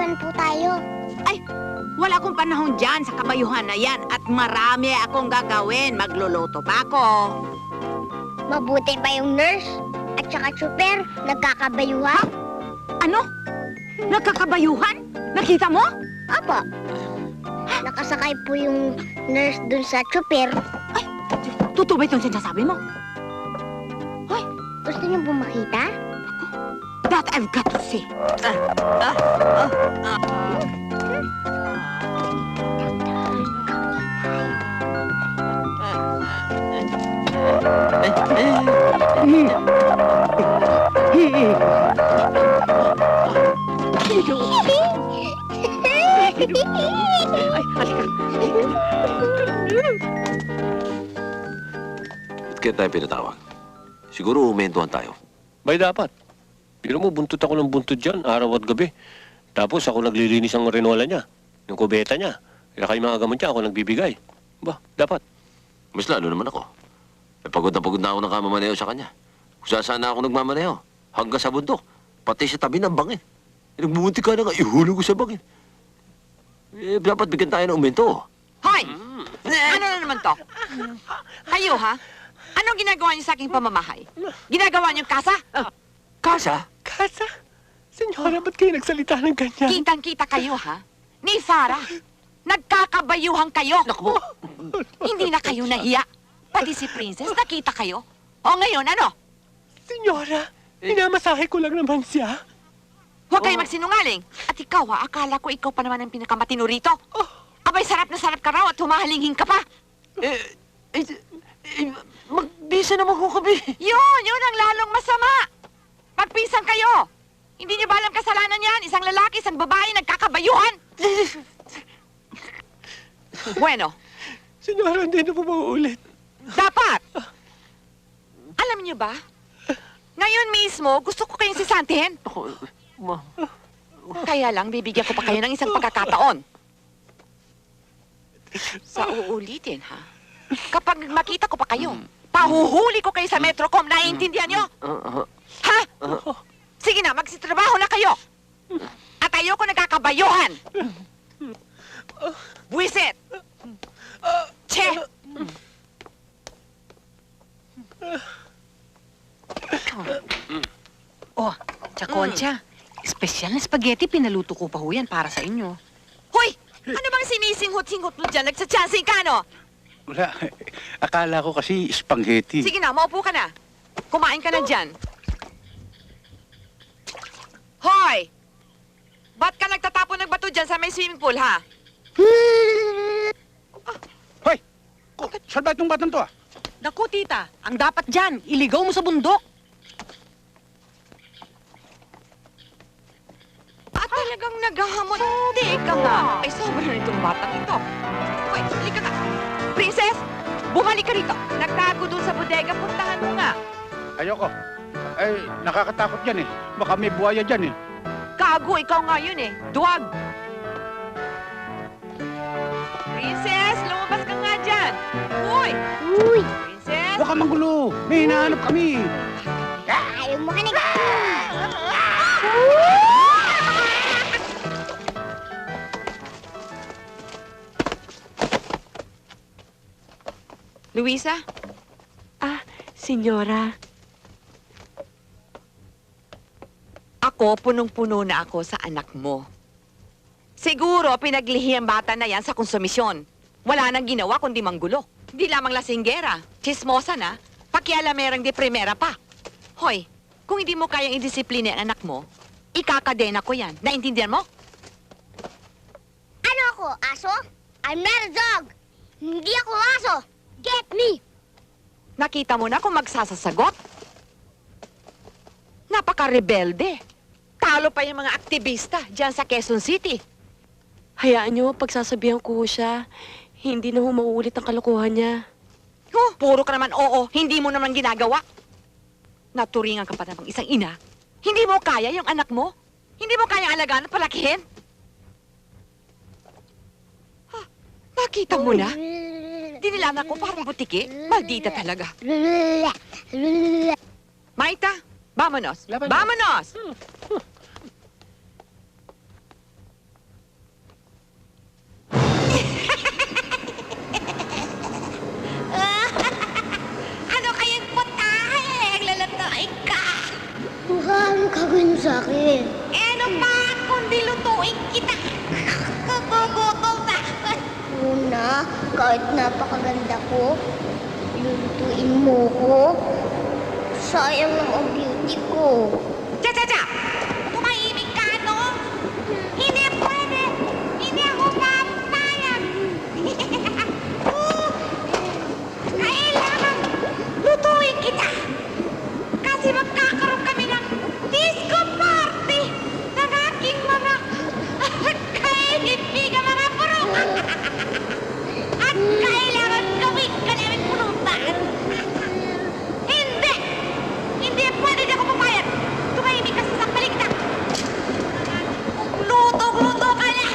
naman po tayo. Ay, wala akong panahon dyan sa kabayuhan na yan at marami akong gagawin. Magluluto pa ako. Mabuti pa yung nurse at saka super nagkakabayuhan. Ano? Nagkakabayuhan? Nakita mo? Apo. Nakasakay po yung nurse dun sa super. Totoo ba itong sinasabi mo? Gusto niyo po makita? That I've got to see. Ay, halika. Ba't kaya tayo pinatawag? Siguro umentuhan tayo. May dapat. Pero mo, buntot ako ng buntot dyan, araw at gabi. Tapos ako naglilinis ang renola niya, ng kubeta niya. Kaya kayo mga gamot niya, ako nagbibigay. Ba, dapat. Mas lalo naman ako. Pagod na ako ng kamamaneo sa kanya. Kung saan sana ako nagmamaneo, hanggang sa bundok, pati sa tabi ng bangin. Nagbumunti ka na nga, ihulog ko sa bangin. Dapat bigyan tayo ng umento. Hoy! Ano na naman to? Kayo, ha? Anong ginagawa niyo sa aking pamamahay? Ginagawa niyong kasa? Kasa? Kasa? Senyora, ba't kayo nagsalita ng ganyan? Kitang-kita kayo, ha? Ni Farah. Nagkakabayuhan kayo. Naku, Hindi na kayo nahiya. Pati si Princess, nakita kayo. O ngayon, ano? Senyora, inamasahe ko lang naman siya. Huwag kayo magsinungaling. At ikaw, ha? Akala ko ikaw pa naman ang pinakamatino rito. Abay, sarap na sarap ka raw at humahalinghin ka pa. magbisa naman ko kami. Yun ang lalong masama. Magpisan kayo. Hindi niyo ba alam kasalanan yan? Isang lalaki, isang babae, nagkakabayuhan. Bueno. Senyora, hindi na po mauulit. Dapat. Alam niyo ba? Ngayon mismo, gusto ko kayong sisantihin. Kaya lang, bibigyan ko pa kayo ng isang pagkakataon. Sa uulitin, ha? Kapag makita ko pa kayo, pahuhuli ko kayo sa Metrocom, naiintindihan niyo? Ha? Sige na, magsitrabaho na kayo. At ayoko nagkakabayuhan. Buwisit! Che! Oh, Chaconcha, espesyal na spaghetti, pinaluto ko pa ho yan para sa inyo. Hoy! Ano bang sinisinghot-singhot mo dyan? Nagsachancing ka, no? Wala. Akala ko kasi spaghetti. Sige na, maupo ka na. Kumain ka na dyan. Hoy! Ba't ka nagtatapon ng bato dyan sa may swimming pool, ha? Hoy! Saan ba itong batang to, ah? Naku, tita, ang dapat dyan, iligaw mo sa bundok. At talagang naghahamon. Hindi ka nga. Ay, sobra na itong batang ito. Hoy, halika ka. Princess, bumalik ka rito. Nagtago doon sa bodega. Puntahan mo nga. Ayoko. Ay, nakakatakot yan eh. Baka may buhaya dyan eh. Gago, ikaw nga yun eh. Duwag. Princess, lumabas ka nga dyan. Uy! Uy! Princess! Huwag ka manggulo. May hinahanap kami. Ayaw mo ka na. Luisa? Senyora. Ako, punong-puno na ako sa anak mo. Siguro, pinaglihi ang bata na yan sa konsumisyon. Wala nang ginawa kundi manggulo. Hindi lamang lasinggera, chismosa na, pakialamerang de primera pa. Hoy, kung hindi mo kayang idisiplina ang anak mo, ikakadena ko yan. Naintindihan mo? Ano ako, aso? I'm not a dog. Hindi ako aso. Get me! Nakita mo na kung magsasasagot? Napaka-rebelde. Talo pa yung mga aktivista dyan sa Quezon City. Hayaan niyo, pagsasabihan ko siya, hindi na ho mauulit ang kalokohan niya. Oh, puro ka naman oo, hindi mo naman ginagawa. Naturingan ka pa namang isang ina. Hindi mo kaya yung anak mo? Hindi mo kaya alagaan at palakihin? Nakita mo na? Dinilaan ako parang butiki. Maldita talaga. Maita, vámonos. Vámonos! gagawin mo sa akin? Ano pa kundi lutuin kita? Gugutom na. Una, kahit napakaganda ko, lulutuin mo ko. Sayang lang ang beauty ko. Cha! Tumahimik ka, no? Hindi pwede! Hindi ako papayag! Kailangan lutuin kita! Kasi magkakaroon kami ng disco party ng aking mga kaibigan mga puro! At kailangan gawin ka namin pulutan! Hindi! Hindi pwede, di ako papayag! Tumahimik ka sa sakbalik na! Luto ka na!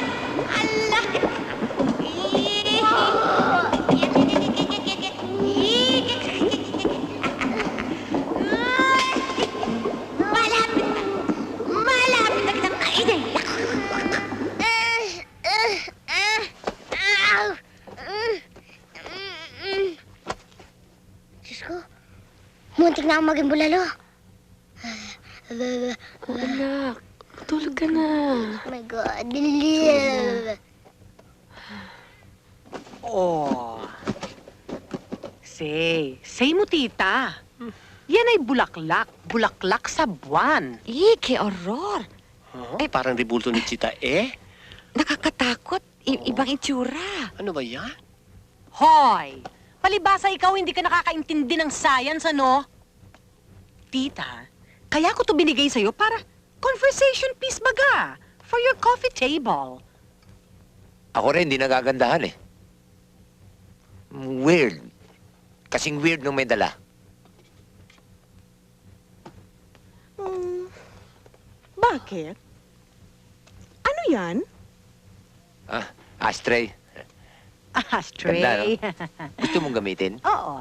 Allah! Malapit na! Malapit na kitang kainin! Diyos ko, muntik na akong maging bulalo. Anak, tulog ka na. Oh my God. Oh. Say mo, tita. Yan ay bulaklak. Bulaklak sa buwan. Ke horror! Parang ribulto ni Chita Nakakatakot. Ibang itsura. Ano ba yan? Hoy! Palibasa ikaw hindi ka nakakaintindi ng science, ano? Tita, kaya ko to binigay sa'yo para conversation piece baga. For your coffee table. Ako rin, hindi nagagandahan eh. Weird. Kasing weird nung may dala. Bakit? Ano yan? Ashtray. Ashtray. Ganda, no? Gusto mong gamitin? Oo.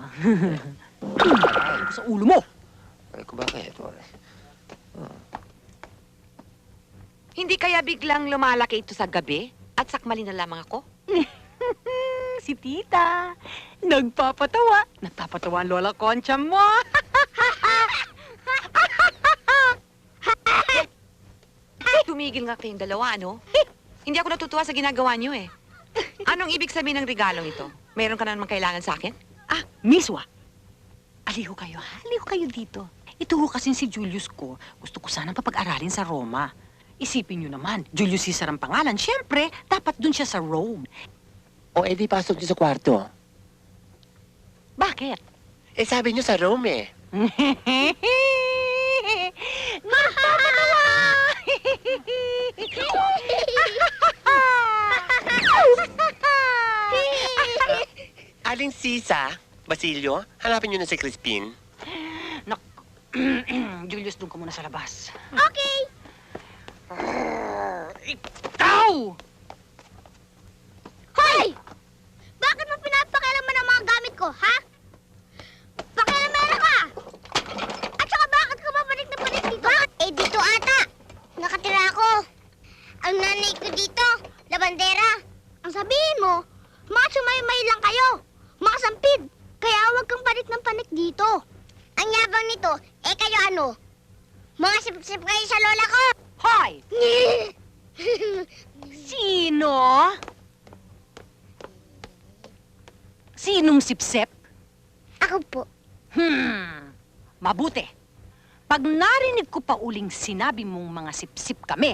Sa ulo mo. Ay, ko bakit? Hindi kaya biglang lumalaki ito sa gabi at sakmali na lamang ako? Si tita. Nagpapatawa. Nagpapatawa ang Lola Concha mo. Tumigil nga kayong dalawa, ano? Hindi ako natutuwa sa ginagawa niyo eh. Anong ibig sabihin ng regalong ito? Meron ka na naman kailangan sa akin? Miswa. Aliho kayo, ha? Aliho kayo dito. Ito ho kasing si Julius ko. Gusto ko sanang papag-aralin sa Roma. Isipin niyo naman, Julius Caesar ang pangalan. Siyempre, dapat dun siya sa Rome. O, edi pasok niyo sa kwarto. Bakit? Sabi niyo sa room eh. Nagpapatawa! Aling Sisa, Basilio, hanapin niyo na si Crispin. Julius, doon ka muna sa labas. Okay. Ikaw! Hoy! Bakit mo pinapakialaman ang mga gamit ko, ha? Pakialamera ka! At saka bakit ka babalik na balik dito? Dito ata. Nakatira ako. Ang nanay ko dito, labandera. Ang sabihin mo, mga sumay-may lang kayo. Mga sampid. Kaya huwag kang panik ng panik dito. Ang yabang nito, kayo ano? Mga sip-sip kayo sa lola ko. Hoy! Sino? Sinong sipsep? Ako po. Mabuti. Pag narinig ko pa uling sinabi mong mga sipsip kami,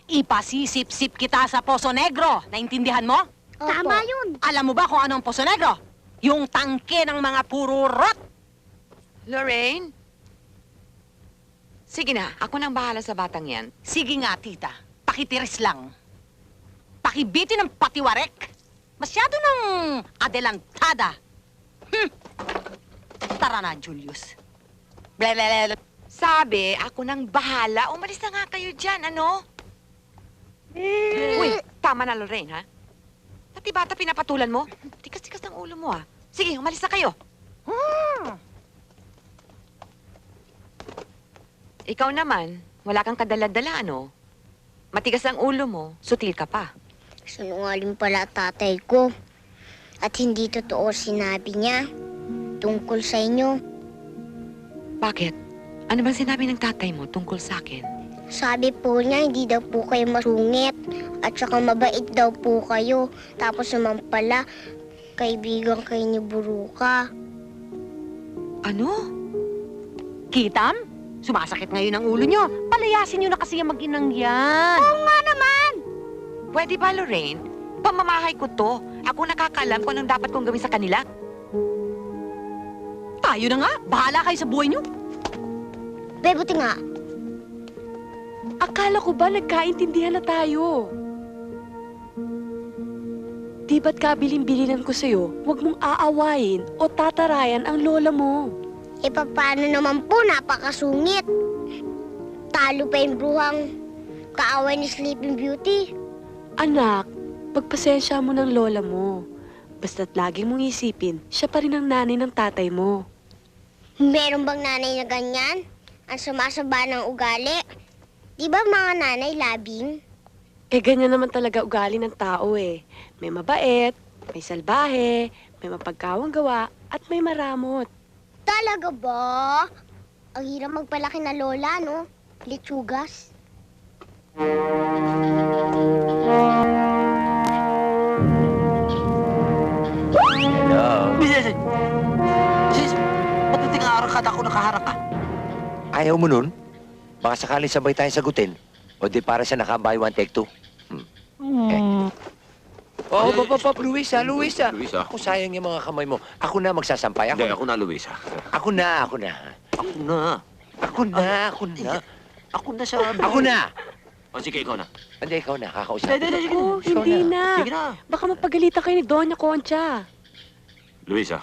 ipasisip-sip kita sa Poso Negro. Naintindihan mo? Tama yun. Alam mo ba kung ano ang Poso Negro? Yung tangke ng mga puro rot. Lorraine? Sige na, ako nang bahala sa batang yan. Sige nga, tita. Pakitiris lang. Pakibitin ng patiwarek. Masyado ng adelantada. Tara na, Julius. Blablabla. Sabi, ako nang bahala. Umalis na nga kayo dyan, ano? Uy, tama na, Lorraine, ha? Pati bata pinapatulan mo? Tikas-tikas ng ulo mo, ha? Sige, umalis na kayo. Ikaw naman, wala kang kadala-dala, ano? Matigas ang ulo mo, sutil ka pa. Sinungaling pala tatay ko. At hindi totoo sinabi niya tungkol sa inyo. Bakit? Ano bang sinabi ng tatay mo tungkol sa akin? Sabi po niya, hindi daw po kayo masungit. At saka mabait daw po kayo. Tapos naman pala, kaibigan kayo ni Buruka. Ano? Kitam? Sumasakit ngayon ang ulo nyo. Palayasin nyo na kasi yung mag-inang yan. Oo nga naman! Pwede ba, Lorraine? Pamamahay ko to. Ako nakakalam kung anong dapat kong gawin sa kanila. Tayo na nga. Bahala kayo sa buhay nyo. Buti nga. Akala ko ba nagkaintindihan na tayo? Di ba't kabilin-bilinan ko sa'yo, huwag mong aawayin o tatarayan ang lola mo. E paano naman po, napakasungit. Talo pa yung bruhang kaaway ni Sleeping Beauty. Anak, pagpasensya mo ng lola mo. Basta't laging mong isipin, siya pa rin ang nanay ng tatay mo. Meron bang nanay na ganyan? Ang sumasaba ng ugali. Di ba mga nanay labing? Eh, ganyan naman talaga ugali ng tao eh. May mabait, may salbahe, may mapagkawang gawa, at may maramot. Talaga ba? Ang hirap magpalaki na lola, no? Litsugas. Hello? Sis, pagdating araw ka ako nakaharap ka. Ayaw mo nun? Baka sakali sabay tayo sagutin. O di para sa naka-buy one, take two. Oh, Luisa. Luisa. Ako sayang yung mga kamay mo. Ako na magsasampay. Hindi, ako na, Luisa. Ako na. Ako na. Ako na sabi. Ako na! O, sige, ikaw na. Hindi, ikaw na. Kakausap. Oh, hindi na. Sige na. Baka mapagalitan kayo ni Doña Concha. Luisa,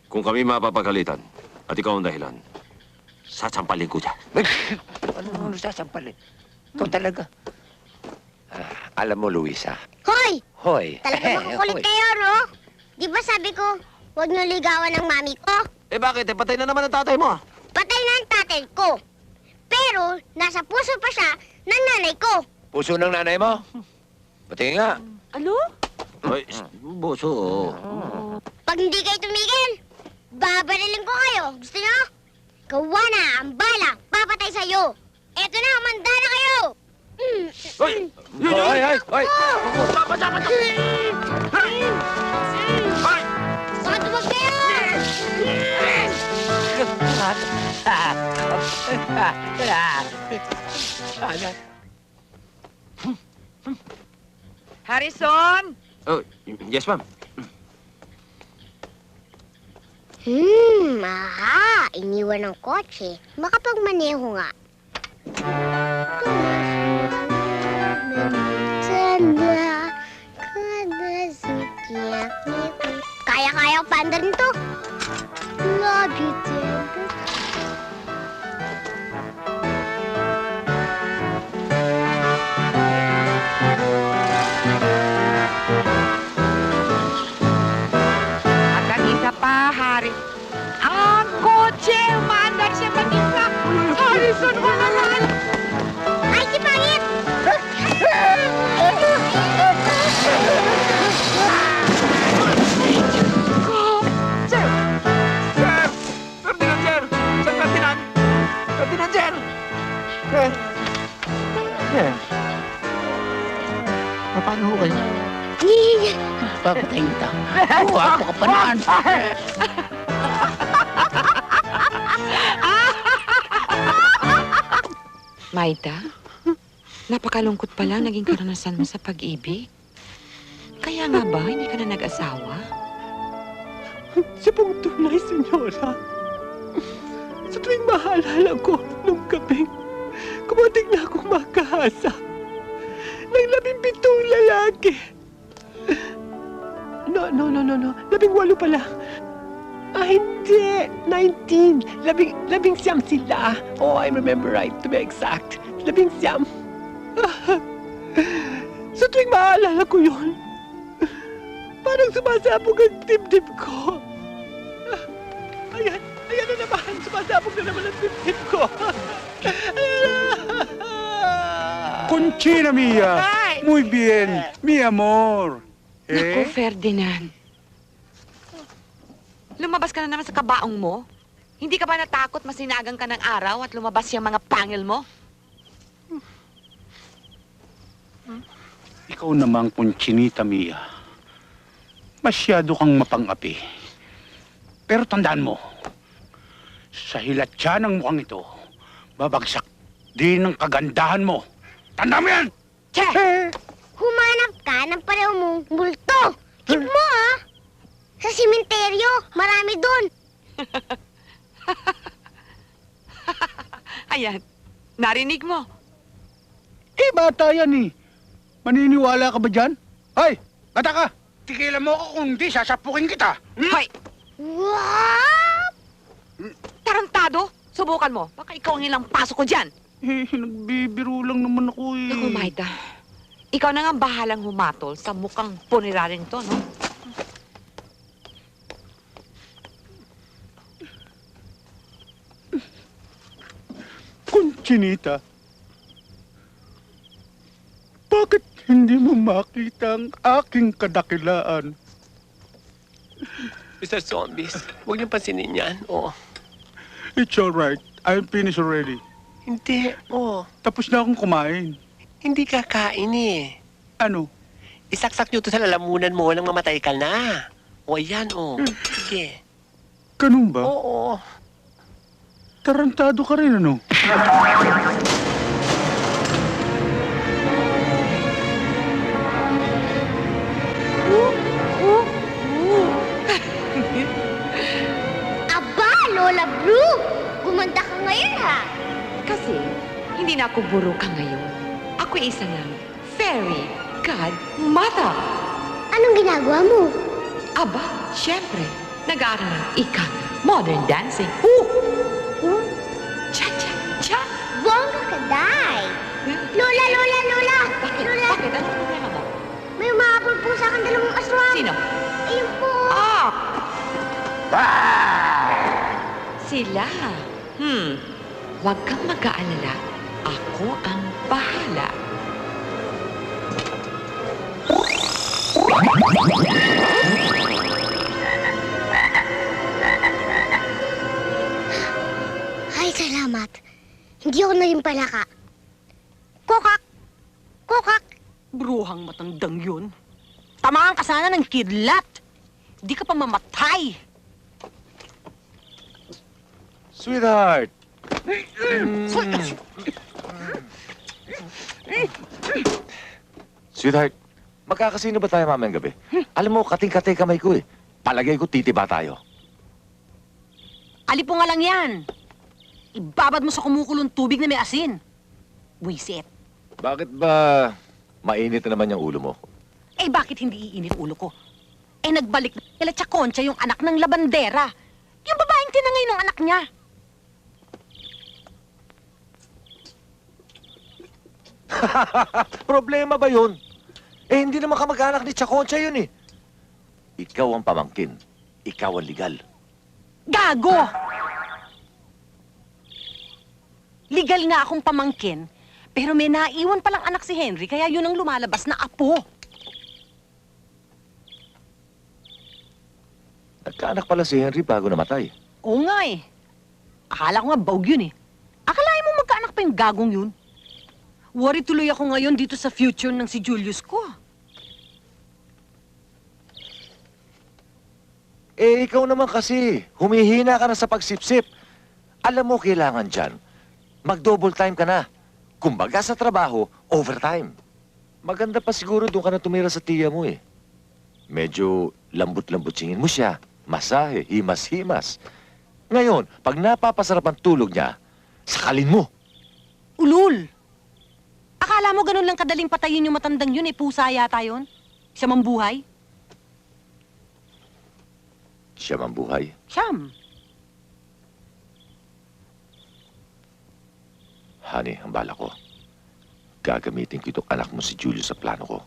kung kami mapapagalitan at ikaw ang dahilan, sasampalin ko dyan. Ano sasampalin? Ikaw talaga. Alam mo, Luisa. Hoy! Hoy. Talaga makukulit kayo, no? Di ba sabi ko, huwag niyo ligawan ng mami ko? Eh bakit? Eh, patay na naman ang tatay mo. Patay na ang tatay ko. Pero, nasa puso pa siya ng nanay ko. Puso ng nanay mo? Pati nga. Ano? Ay, boso. Pag hindi kayo tumigil, babarilin ko kayo. Gusto niyo? Gawa na ang bala, papatay sa'yo. Eto na, manda na kayo! Hoy! Hoy! Baka tumag kayo! Harrison! Oh, yes, ma'am. Aha! Iniwan ng kotse. Makapagmaneho nga. Kaya-kaya ang panda rin to. Love you, tender. Hanggang isa pa, Harry. Ang kotse! Umaandar siya mag-isa! Harrison, wala naman! Ay, si Pangit! Paano ho kayo? Papatayin kita. Ako ka pa naman. Maida, napakalungkot pala naging karanasan mo sa pag-ibig. Kaya nga ba, hindi ka na nag-asawa? Siya pong tunay, senyora. Sa tuwing maalala ko nung gabing kumating na akong makahasa ng 17 lalaki. No. 18 pala. Hindi. 19. Labing siyam sila. Oh, I remember right, to be exact. 19. Sa tuwing maalala ko yun, parang sumasabog ang dibdib ko. Ayan na naman. Sumasabog na naman ang dibdib ko. Conchina mia. Muy bien. Mi amor. Naku, Ferdinand. Lumabas ka na naman sa kabaong mo. Hindi ka ba natakot masinagang ka ng araw at lumabas yung mga pangil mo? Ikaw namang Conchinita Mia. Masyado kang mapang-api. Pero tandaan mo, sa hilatya ng mukhang ito, babagsak din ang kagandahan mo. Tandaan mo yan! Che! Humanap ka ng pareho mong multo. Keep mo, ha? Sa simenteryo, marami doon. Ayan, narinig mo. Eh, bata yan eh. Maniniwala ka ba dyan? Hoy, bata ka! Tigilan mo ako kung hindi, sasapukin kita. Hoy! Wow! Tarantado! Subukan mo. Baka ikaw ang ilang pasok ko dyan. Eh, nagbibiro lang naman ako eh. Naku, Maida. Ikaw na nga bahalang humatol sa mukhang puniraring to, no? Conchinita, bakit hindi mo makita ang aking kadakilaan? Mr. Zombies, huwag niyo pansinin yan. Oh. It's alright. I'm finished already. Hindi, oh. Tapos na akong kumain. Hindi kakain eh. Ano? Isaksak niyo to sa lalamunan mo nang mamatay ka na. O, ayan, oh. Sige. Ganun ba? Oo. Tarantado ka rin, ano? Aba, Lola Bru! Gumanda ka ngayon, ha? Kasi, hindi na ako buro ka ngayon. Ako isa ng fairy godmother. Anong ginagawa mo? Aba, syempre, nag-aaral ng modern dancing. Cha-cha-cha! Bongga ka, Day! Lola, Lola, Lola! Bakit? Lola! Bakit? Ano problema mo? May umahabol po sa akin dalawang aswang. Sino? Ayun po. Ah! Sila. Huwag kang mag-aalala. Ako ang bahala. Ay, salamat. Hindi ako naging palaka. Kokak! Kokak! Bruhang matandang yun. Tamaan ka sana ng kidlat. Di ka pa mamatay. Sweetheart! Sweetheart, magkakasino ba tayo mamayang gabi? Alam mo, kating-katay kamay ko eh. Palagay ko titiba tayo. Alipo nga lang yan. Ibabad mo sa kumukulong tubig na may asin. Buisit. Bakit ba mainit na naman yung ulo mo? Eh, bakit hindi iinit ulo ko? Eh, nagbalik na kila Chaconcha yung anak ng labandera. Yung babaeng tinangay ng anak niya. Problema ba yun? Eh, hindi naman kamag-anak ni Chaconcha yun eh. Ikaw ang pamangkin. Ikaw ang legal. Gago! Legal nga akong pamangkin, pero may naiwan palang anak si Henry, kaya yun ang lumalabas na apo. Nagkaanak pala si Henry bago namatay. Oo nga eh. Akala ko nga baog yun eh. Akalain mo magkaanak pa yung gagong yun? Worry tuloy ako ngayon dito sa future ng si Julius ko. Eh, ikaw naman kasi. Humihina ka na sa pagsipsip. Alam mo, kailangan dyan. Mag-double time ka na. Kumbaga sa trabaho, overtime. Maganda pa siguro doon ka na tumira sa tiya mo eh. Medyo lambot-lambot singin mo siya. Masahe, himas-himas. Ngayon, pag napapasarap ang tulog niya, sakalin mo. Ulul! Akala mo ganun lang kadaling patayin yung matandang yun, eh pusa yata yun? Siya mambuhay? Siya mambuhay. Siyam. Honey, ang bala ko. Gagamitin ko itong anak mo si Julio sa plano ko.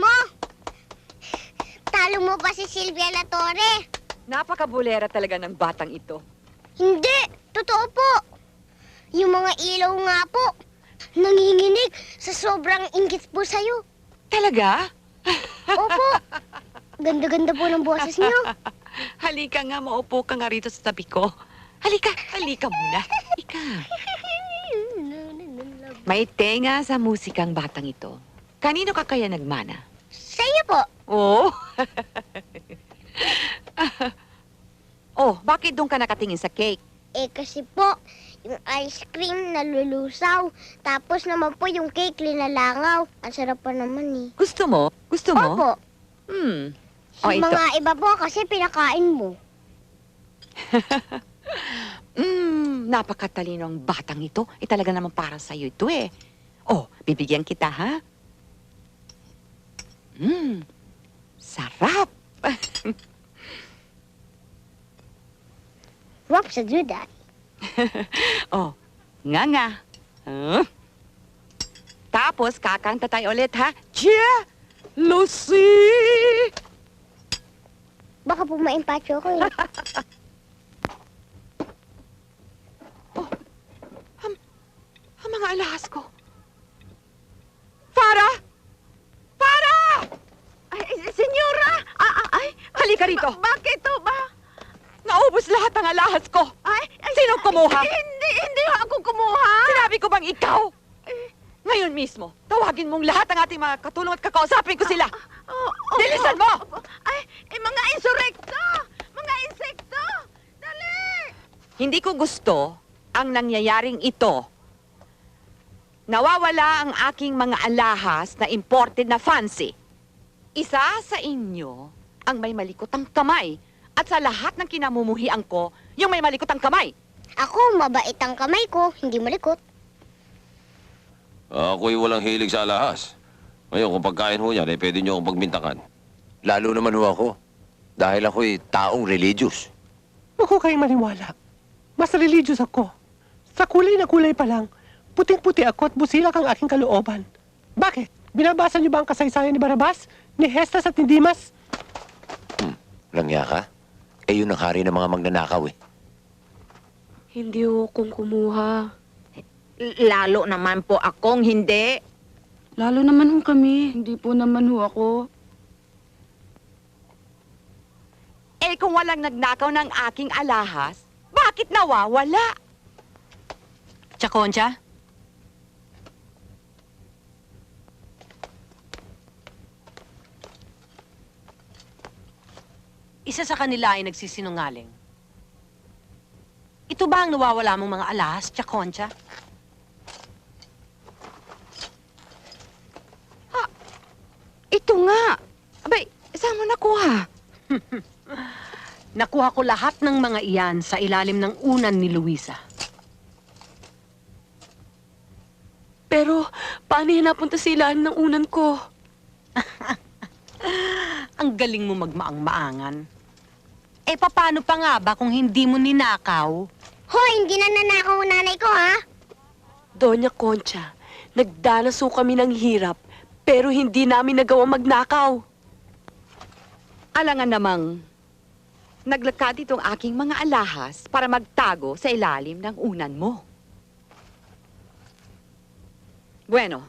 mo? Talo mo pa si Silvia La Torre. Napakabulera talaga ng batang ito. Hindi, totoo po. Yung mga ilaw nga po, nanginginig sa sobrang inggit po sa'yo. Talaga? Opo. Ganda-ganda po ng boses niyo. Halika nga, maupo ka nga rito sa tabi ko. Halika muna. Halika. May tenga sa musikang batang ito. Kanino ka kaya nagmana? Sa iyo po. Oh. Oh, bakit doon ka nakatingin sa cake? Eh kasi po, yung ice cream nalulusaw. Tapos naman po yung cake linalangaw. Ang sarap pa naman eh. Gusto mo? Gusto mo? Opo. Oh, Yung ito. mga iba po kasi pinakain mo. Napakatalino ang batang ito. Eh, talaga naman para sa'yo ito eh. Oh, bibigyan kita, ha? Sarap. Rob sa duda. Oh, nga. Huh? Tapos, kakanta tayo ulit, ha? Cheer! Lucy! Baka po maimpatyo ko eh. Ang mga alahas ko. Farah! Farah! Senyora! Halika rito. Bakit to ba? Naubos lahat ang alahas ko. Sino kumuha? Hindi ako kumuha. Sinabi ko bang ikaw? Ngayon mismo, tawagin mong lahat ng ating mga katulong at kakausapin ko sila. Bilisan mo! Mga insurekto! Mga insekto! Dali! Hindi ko gusto ang nangyayaring ito. Nawawala ang aking mga alahas na imported na fancy. Isa sa inyo ang may malikotang kamay. At sa lahat ng kinamumuhian ko, yung may malikotang kamay. Ako, mabait ang kamay ko, hindi malikot. Ako'y walang hilig sa alahas. Ngayon, kung pagkain ho yan, pwede niyo akong pagbintangan. Lalo naman ho ako. Dahil ako'y taong religious. Huwag ko kayong maniwala. Mas religious ako. Sa kulay na kulay pa lang, puting-puti ako at busilak ang aking kalooban. Bakit? Binabasa niyo ba ang kasaysayan ni Barabas, ni Hestas at ni Dimas? Langya ka? Eh, yun ang hari ng mga magnanakaw eh. Hindi ho akong kumuha. Lalo naman po akong hindi. Lalo naman ho kami. Hindi po naman ho ako. Eh kung walang nagnakaw ng aking alahas, bakit nawawala? Chakoncha? Isa sa kanila ay nagsisinungaling. Ito ba ang nawawala mong mga alahas, Chakoncha? Ito nga. Abay, saan mo nakuha? Nakuha ko lahat ng mga iyan sa ilalim ng unan ni Luisa. Pero, paano yan napunta sa ilalim ng unan ko? Ang galing mo magmaang-maangan. Eh, paano pa nga ba kung hindi mo ninakaw? Hoy, hindi na nanakaw ang nanay ko, ha? Doña Concha, nagdanas ho kami ng hirap, pero hindi namin nagawang magnakaw. Alangan namang, naglakad itong aking mga alahas para magtago sa ilalim ng unan mo. Bueno,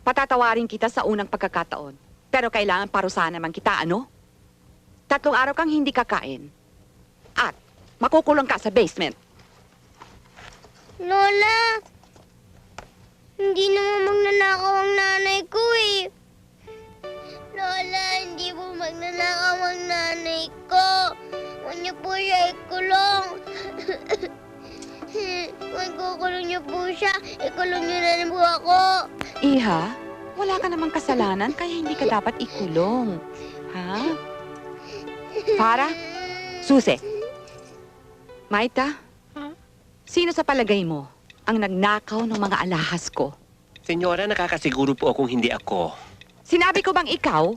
patatawarin kita sa unang pagkakataon. Pero kailangan parusahan naman kita, ano? 3 araw kang hindi kakain. At makukulong ka sa basement. Lola, hindi naman magnanakaw ang nanay ko eh. Lola, hindi po magnanakaw ang nanay ko. Huwag niyo po siya ikulong. Huwag kukulong niyo po siya. Ikulong niyo na rin po ako. Iha, wala ka namang kasalanan kaya hindi ka dapat ikulong. Ha? Para? Susi. Maita? Sino sa palagay mo ang nagnakaw ng mga alahas ko? Senyora, nakakasiguro po akong hindi ako. Sinabi ko bang ikaw?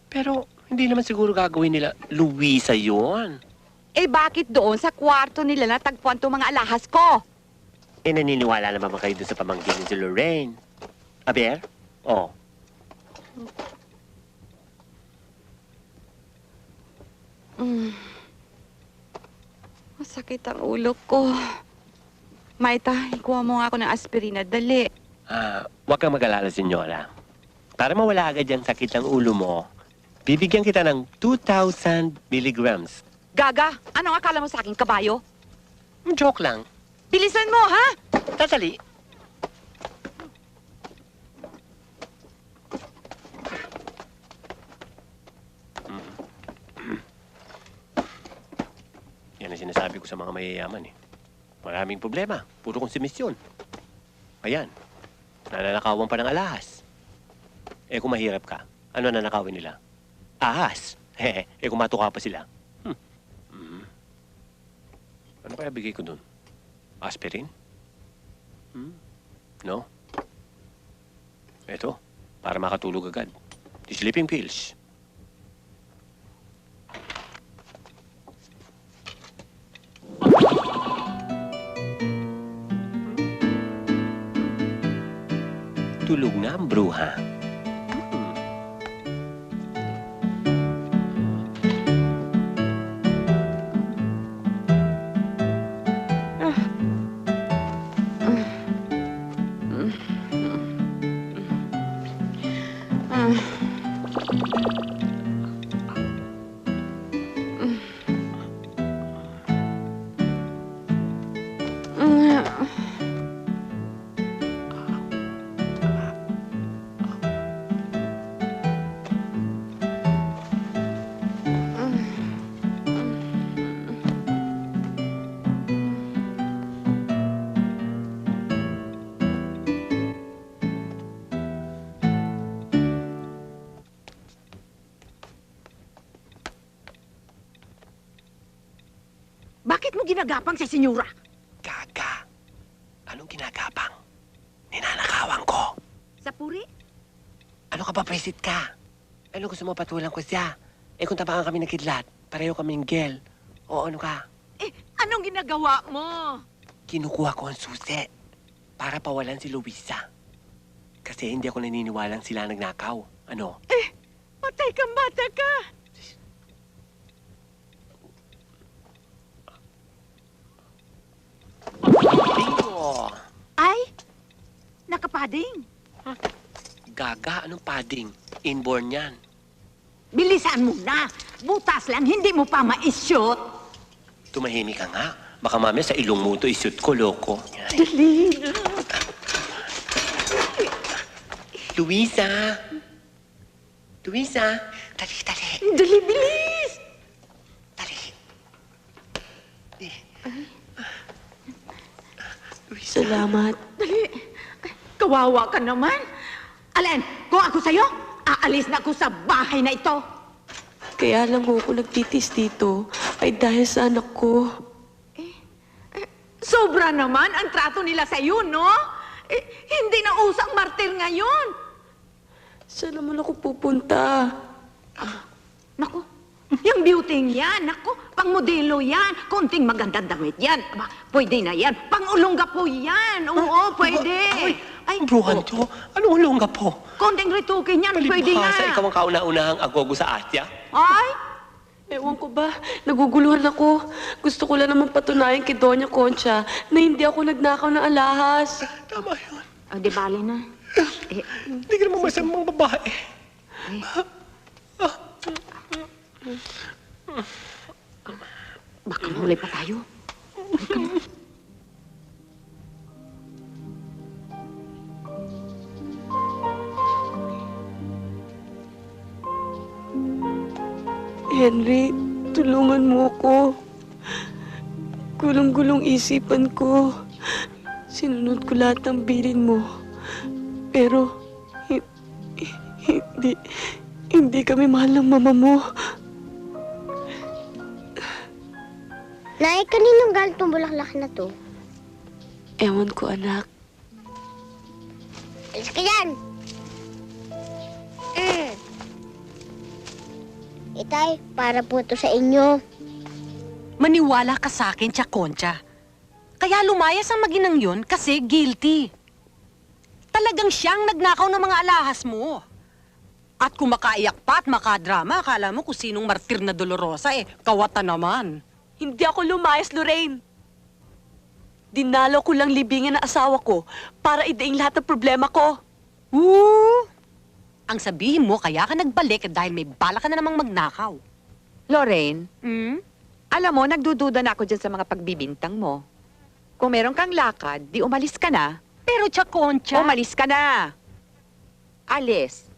Pero hindi naman siguro gagawin nila Luisa yon. Eh bakit doon sa kwarto nila natagpuan itong mga alahas ko? Eh naniniwala naman ba kayo doon sa pamangkin ni si Lorraine? Aber? Oh. Sakit ang ulo ko. Maita, ikuha mo nga ako ng aspirina. Dali. Huwag kang mag-alala, senyora. Para mawala agad yung sakit ng ulo mo, bibigyan kita ng 2,000 milligrams. Gaga, anong akala mo sa akin, kabayo? Joke lang. Bilisan mo, ha? Tatali. Yan ang sinasabi ko sa mga mayayaman eh. Maraming problema. Puro konsumisyon. Ayan. Nananakawan pa ng alahas. Eh kung mahirap ka, ano nanakawin nila? Ahas. Eh kung matuka pa sila. Ano kaya bigay ko dun? Aspirin? No? Eto, para makatulog agad. The sleeping pills. Tulog na ang bruha. Bakit mo ginagapang sa senyora? Gaga. Anong ginagapang? Ninanakawan ko. Sa puri? Ano ka ba, presit ka? Ano gusto mo patulang ko siya? Eh kung tabangan kami ng kidlat, pareho kaming gel. O ano ka? Anong ginagawa mo? Kinukuha ko ang susi para pawalan si Luisa. Kasi hindi ako naniniwalang sila nagnakaw. Ano? Patay kang bata ka! Bingo! Ay! Nakapading. Gaga, anong padding? Inborn yan. Bilisan mo na. Butas lang, hindi mo pa ma-shoot. Tumahimik ka nga. Baka mamaya sa ilong mo ito ishoot ko, loko. Dali. Luisa! Luisa! Dali, dali. Dali, bilis! Salamat. Dali. Kawawa ka naman. Alin, kung ako sa'yo, aalis na ako sa bahay na ito. Kaya lang ako nagtitis dito ay dahil sa anak ko. Sobra naman ang trato nila sa iyo, no? Hindi na usang martir ngayon. Saan naman ako pupunta? Naku, yung beauty yan, naku, pang modelo yan, konting magandang damit yan. Aba, pwede na yan, pang ulongga po yan, oo, pwede. Ay, bruhan to. Anong ulongga po? Konting ritukin yan, pwede na. Palibhasa, ikaw ang kauna-unahang agogo sa Asya. Ay! Ewan ko ba, naguguluhan ako. Gusto ko lang naman patunayan kay Doña Concha na hindi ako nagnakaw ng alahas. Tama yun. O, di bali na. Hindi ka naman masamang babae. Baka huli pa tayo. Henry, tulungan mo ko. Gulong-gulong isipan ko. Sinunod ko lahat ng bilin mo. Pero, hindi kami mahal ng mama mo. Nay, kaninong galing itong bulaklak na to? Ewan ko, anak. Alis ka dyan! Itay, para po ito sa inyo. Maniwala ka sa akin, Tia Concha. Kaya lumayas ang maginang yun kasi guilty. Talagang siyang nagnakaw ng mga alahas mo. At kung makaiyak pa at makadrama, akala mo kung sinong martir na Dolorosa kawata naman. Hindi ako lumayas, Lorraine. Dinalo ko lang libingin ang asawa ko para idaing lahat ng problema ko. Woo! Ang sabihin mo, kaya ka nagbalik dahil may bala ka na namang magnakaw. Lorraine, alam mo, nagdududa na ako dyan sa mga pagbibintang mo. Kung meron kang lakad, di umalis ka na. Pero Tia Concha... Umalis ka na. Alis.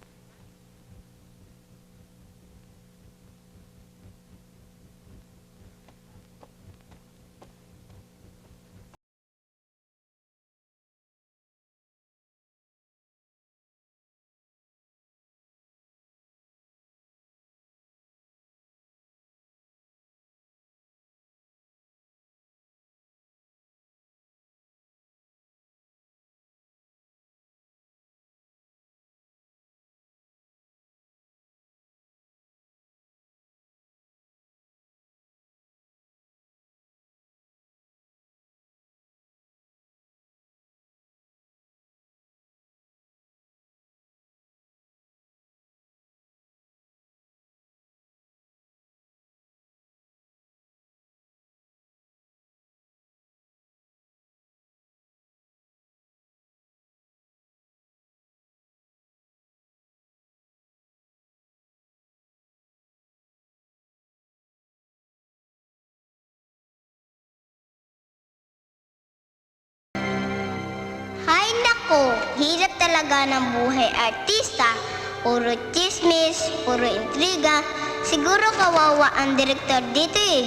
Hay nako, hirap talaga ng buhay artista. Puro chismis, puro intriga. Siguro kawawa ang direktor dito eh.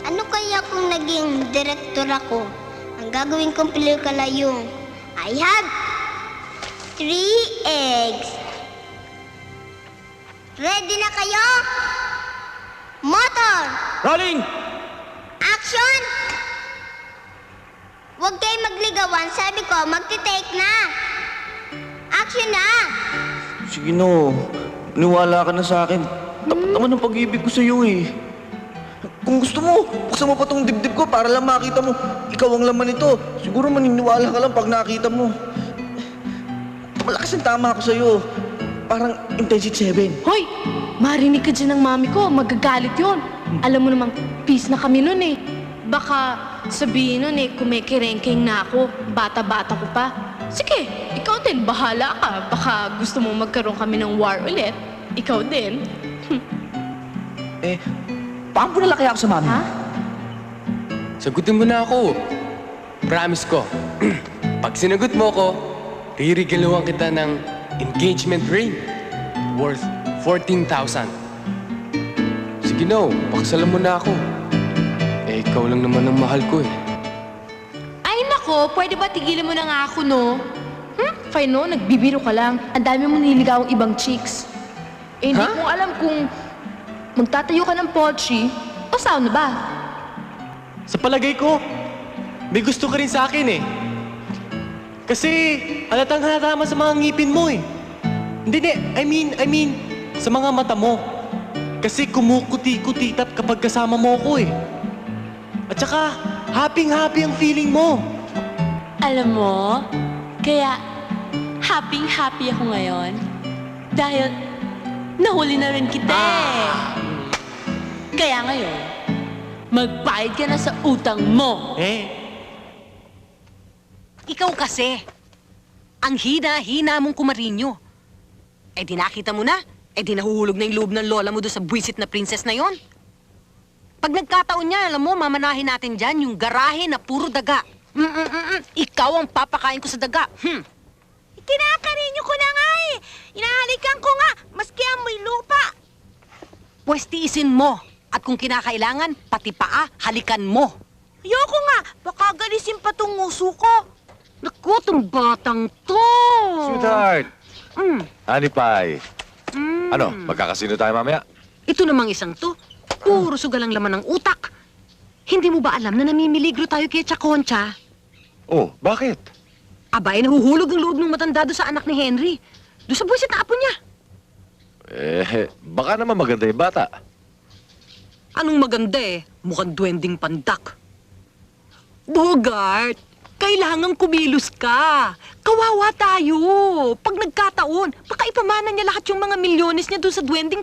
Ano kaya kung naging direktor ako? Ang gagawin kong pelikula yung I have 3 eggs. Ready na kayo? Motor! Rolling! Action! Huwag kayo magligawan. Sabi ko, magti-take na. Action na! Sige no, niwala ka na sa akin. Tapat naman ang pag-ibig ko sa'yo eh. Kung gusto mo, buksan mo pa tong dibdib ko para lang makita mo. Ikaw ang laman nito. Siguro maniniwala ka lang pag nakita mo. Malakas ang tama ako sa'yo. Parang Intensity 7. Hoy! Marinig ka dyan ng mami ko. Magagalit yon. Alam mo namang peace na kami nun eh. Baka sabihin nun eh, kumikirengking na ako. Bata-bata ko pa. Sige, ikaw din, bahala ka. Baka gusto mo magkaroon kami ng war ulit. Ikaw din. Paano na laki ako sa mami? Ha? Sagutin mo na ako. Promise ko. Pag sinagot mo ko, ririgaluhan kita ng engagement ring worth 14,000. Sige no, paksalan mo na ako. Eh, ikaw lang naman ang mahal ko eh. Ay nako, pwede ba tigilan mo na nga ako, no? Fine no, nagbibiro ka lang. Ang dami mo nililigaw ang ibang chicks. Eh, hindi ko alam kung magtatayo ka ng poultry o sauna ba? Sa palagay ko, may gusto ka rin sa akin eh. Kasi halatang halata sa mga ngipin mo eh. Hindi, I mean, sa mga mata mo. Kasi kumukuti-kutitap kapag kasama mo ko eh. At saka, happy-happy ang feeling mo. Alam mo, kaya happy ako ngayon. Dahil nahuli na rin kita eh. Kaya ngayon, magbayad ka na sa utang mo. Ikaw kasi, ang hina-hina mong kumarinyo. Eh di nakita mo na, eh di nahuhulog na yung loob ng lola mo doon sa buwisit na princess na yon. Pag nagkataon niya, alam mo, mamanahin natin dyan yung garahe na puro daga. Ikaw ang papakain ko sa daga. Kinakarinyo ko na nga eh. Inahalikan ko nga, maski amoy lupa. Pwes tiisin mo. At kung kinakailangan, pati paa, halikan mo. Ayoko nga, baka galisin pa tong nguso ko. Naku, tong batang to. Sweetheart! Honey pie. Ano, magkakasino tayo mamaya? Ito namang isang to. Puro sugal ang laman ng utak. Hindi mo ba alam na namimiligro tayo kay Tia Concha? Oh, bakit? Abay, nahuhulog ang loob ng matanda doon sa anak ni Henry. Doon sa buwisit na apo niya. Baka naman maganda yung bata. Anong maganda eh? Mukhang duwending pandak. Bogart, kailangang kumilos ka. Kawawa tayo. Pag nagkataon, baka ipamana niya lahat yung mga milyones niya doon sa duwending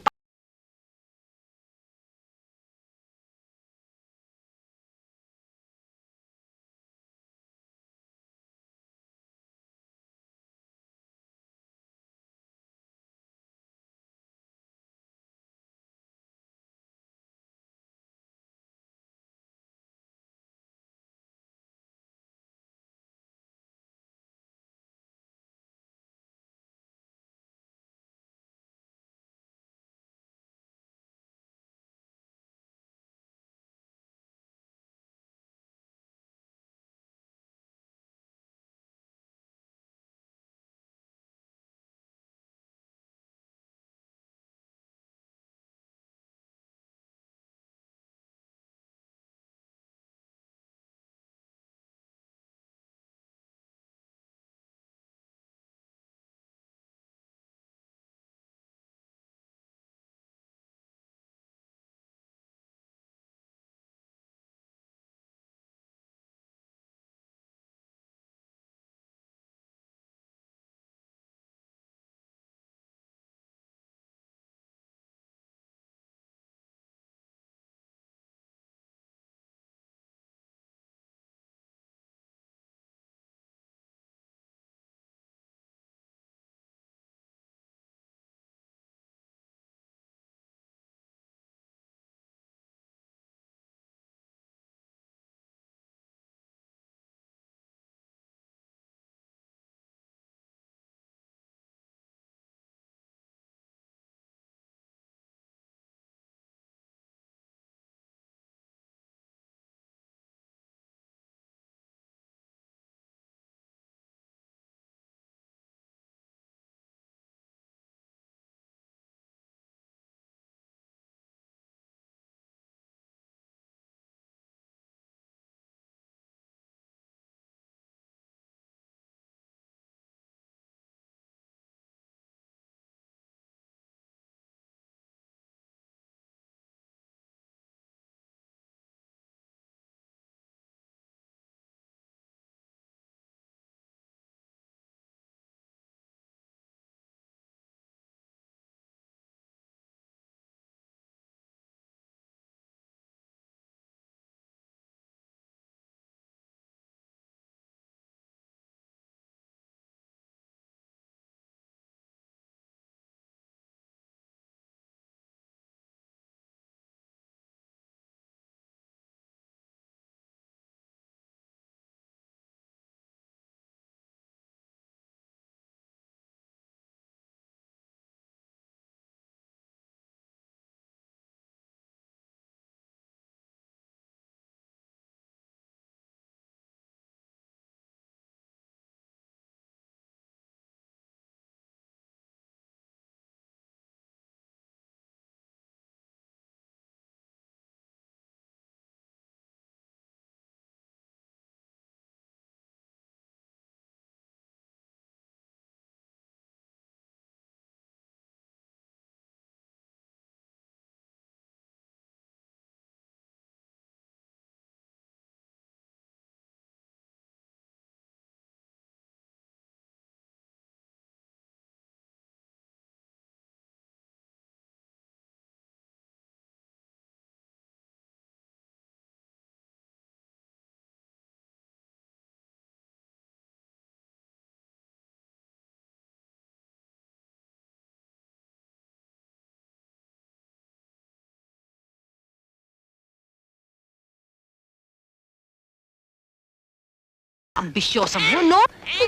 Ambisyosa mo, no?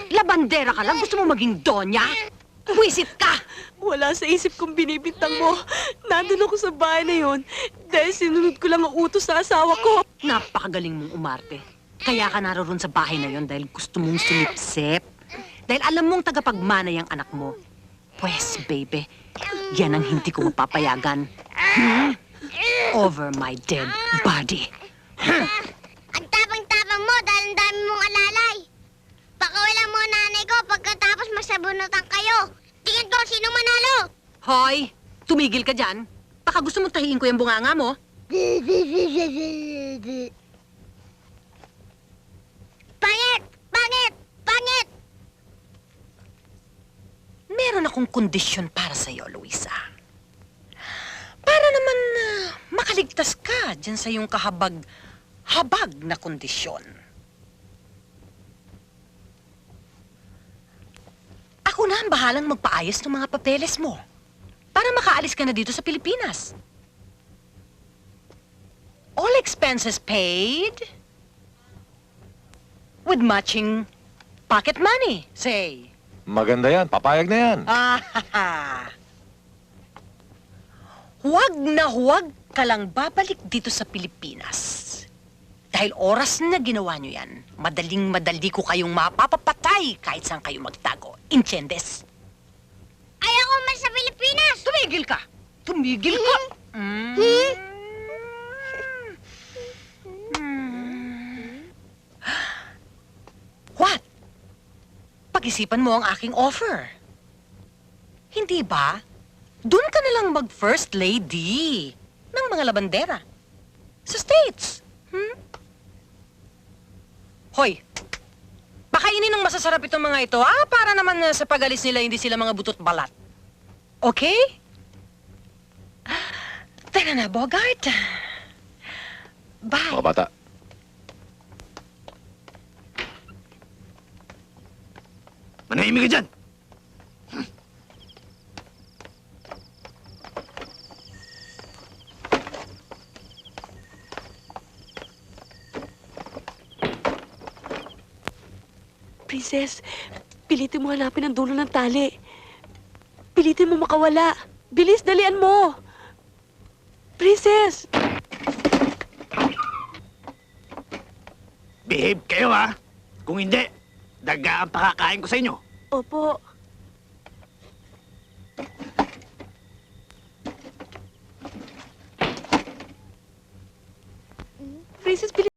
Labandera ka lang, gusto mo maging donya? Wisit ka! Wala sa isip kong binibintang mo. Nandun ako sa bahay na yon dahil sinunod ko lang ang utos sa asawa ko. Napakagaling mong umarte. Kaya ka naroon sa bahay na yon dahil gusto mong sumipsip. Dahil alam mong tagapagmana yung anak mo. Pwes, baby, yan ang hindi ko mapapayagan. Over my dead body. Ang tapang-tapang mo dahil ang dami mong alalay. Pakawalan mo ang nanay ko pagkatapos masabunutan kayo. Tingin ko sino manalo. Hoy, tumigil ka dyan. Baka gusto mong tahiin ko yung bunganga mo. Pangit! Pangit! Pangit! Meron akong kondisyon para sa'yo, Luisa. Para naman makaligtas ka dyan sa iyong kahabag na kondisyon. Ako na ang bahalang magpaayos ng mga papeles mo para makaalis ka na dito sa Pilipinas. All expenses paid with matching pocket money, say. Maganda yan. Papayag na yan. Huwag ka lang babalik dito sa Pilipinas. Dahil oras na ginawa nyo yan, madaling-madali ko kayong mapapapatay kahit saan kayo magtago. Inchendes? Ayoko man sa Pilipinas! Tumigil ka! Tumigil ka! What? Pag-isipan mo ang aking offer. Hindi ba? Doon ka na lang mag-first lady ng mga labandera. Sa States. Hoy, pakainin ng masasarap itong mga ito, para naman sa pag-alis nila hindi sila mga butot balat. Okay? Tara na, Bogart. Bye. Mga bata. Manahimik ka dyan! Princess, pilitin mo hanapin ang dulo ng tali. Pilitin mo makawala. Bilis, dalian mo! Princess! Behave kayo, ha? Kung hindi, daga ang pakakain ko sa inyo. Opo. Princess, bilis.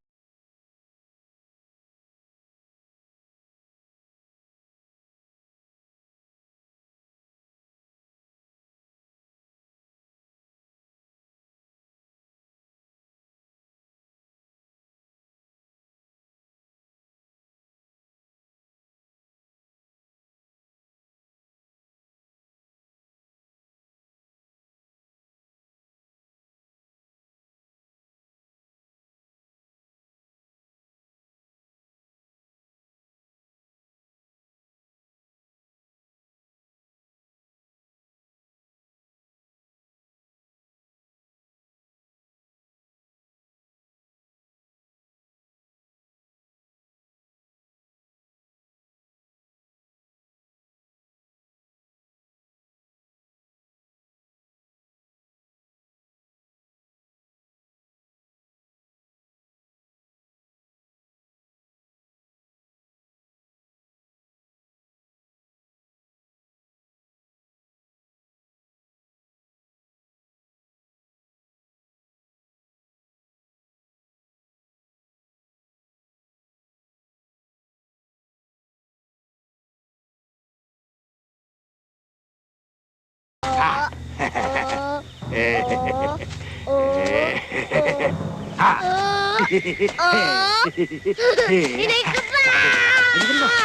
Hinay ka pa!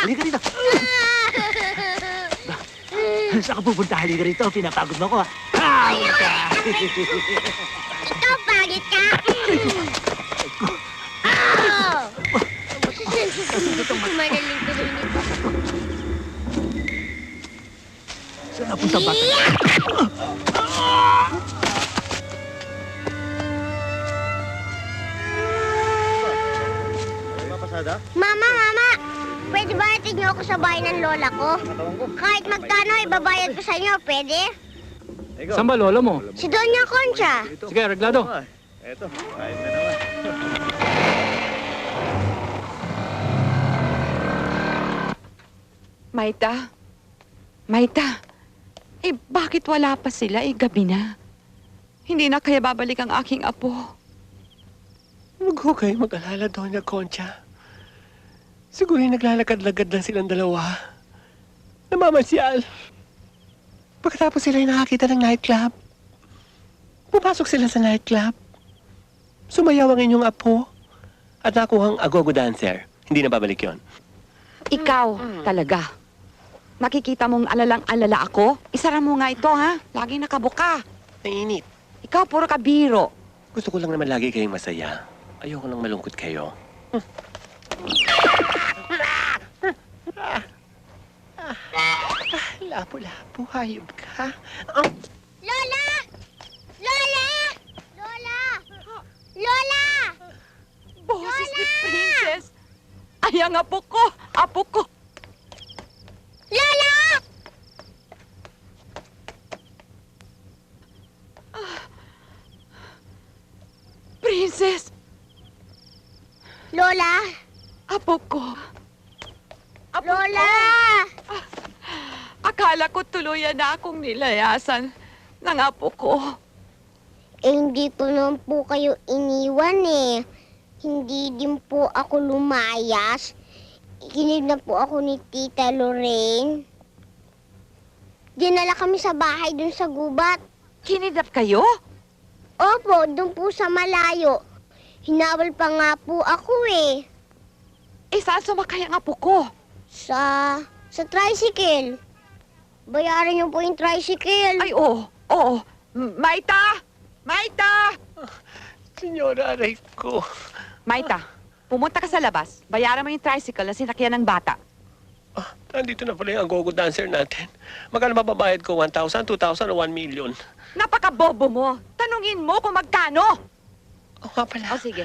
Halika rito! Saan ka pupunta? Halika rito. Pinapagod mo ako, ha? Ikaw, pagit ka! Madaling tuloy nito. Saan napunta ba? Mama, mama! niyo ako sa bahay ng lola ko. Kahit magkano ibabayad ko sa inyo, pwede? Saan ba lola mo? Si Doña Concha. Sige, reglado. Eto, kain na naman. Maita, bakit wala pa sila? Gabi na. Hindi na kaya babalik ang aking apo. Huwag ho kayo mag-alala, Doña Concha. Siguro naglalakad-lagad lang silang dalawa. Namamasyal. Pagkatapos sila nakakita ng nightclub, pumasok sila sa nightclub. Sumayaw ang inyong apo At nakuhang agogo dancer. Hindi na babalik yon. Ikaw, talaga. Nakikita mong alalang-alala ako? Isara mo nga ito, ha? Lagi nakabuka. Nainit. Ikaw, puro ka biro. Gusto ko lang naman lagi kayong masaya. Ayoko lang malungkot kayo. Lapo-lapo, hayop ka. Lola! Lola! Lola! Lola! Boses ni Princess. Ay, ang apo ko! Apo ko! Lola! Princess! Lola! Apo ko! Apo Lola! ko! Akala ko tuluyan na akong nilayasan ng apo ko. Hindi ko naman po kayo iniwan eh. Hindi din po ako lumayas. Kinidnap po ako ni Tita Lorraine. Dinala kami sa bahay dun sa gubat. Kinidnap kayo? Opo, dun po sa malayo. Hinawal pa nga po ako eh. Saan sumakay ang apo ko? Sa tricycle. Bayaran niyo po yung tricycle. Ay, oo. Maita! Maita! Senyora, aray ko. Maita, pumunta ka sa labas. Bayaran mo yung tricycle na sinakyan ng bata. Nandito na pala yung agogo dancer natin. Magkano mababayad ko? 1,000, 2,000 o 1 million? Napaka-bobo mo. Tanungin mo kung magkano. Oo nga pala. O sige.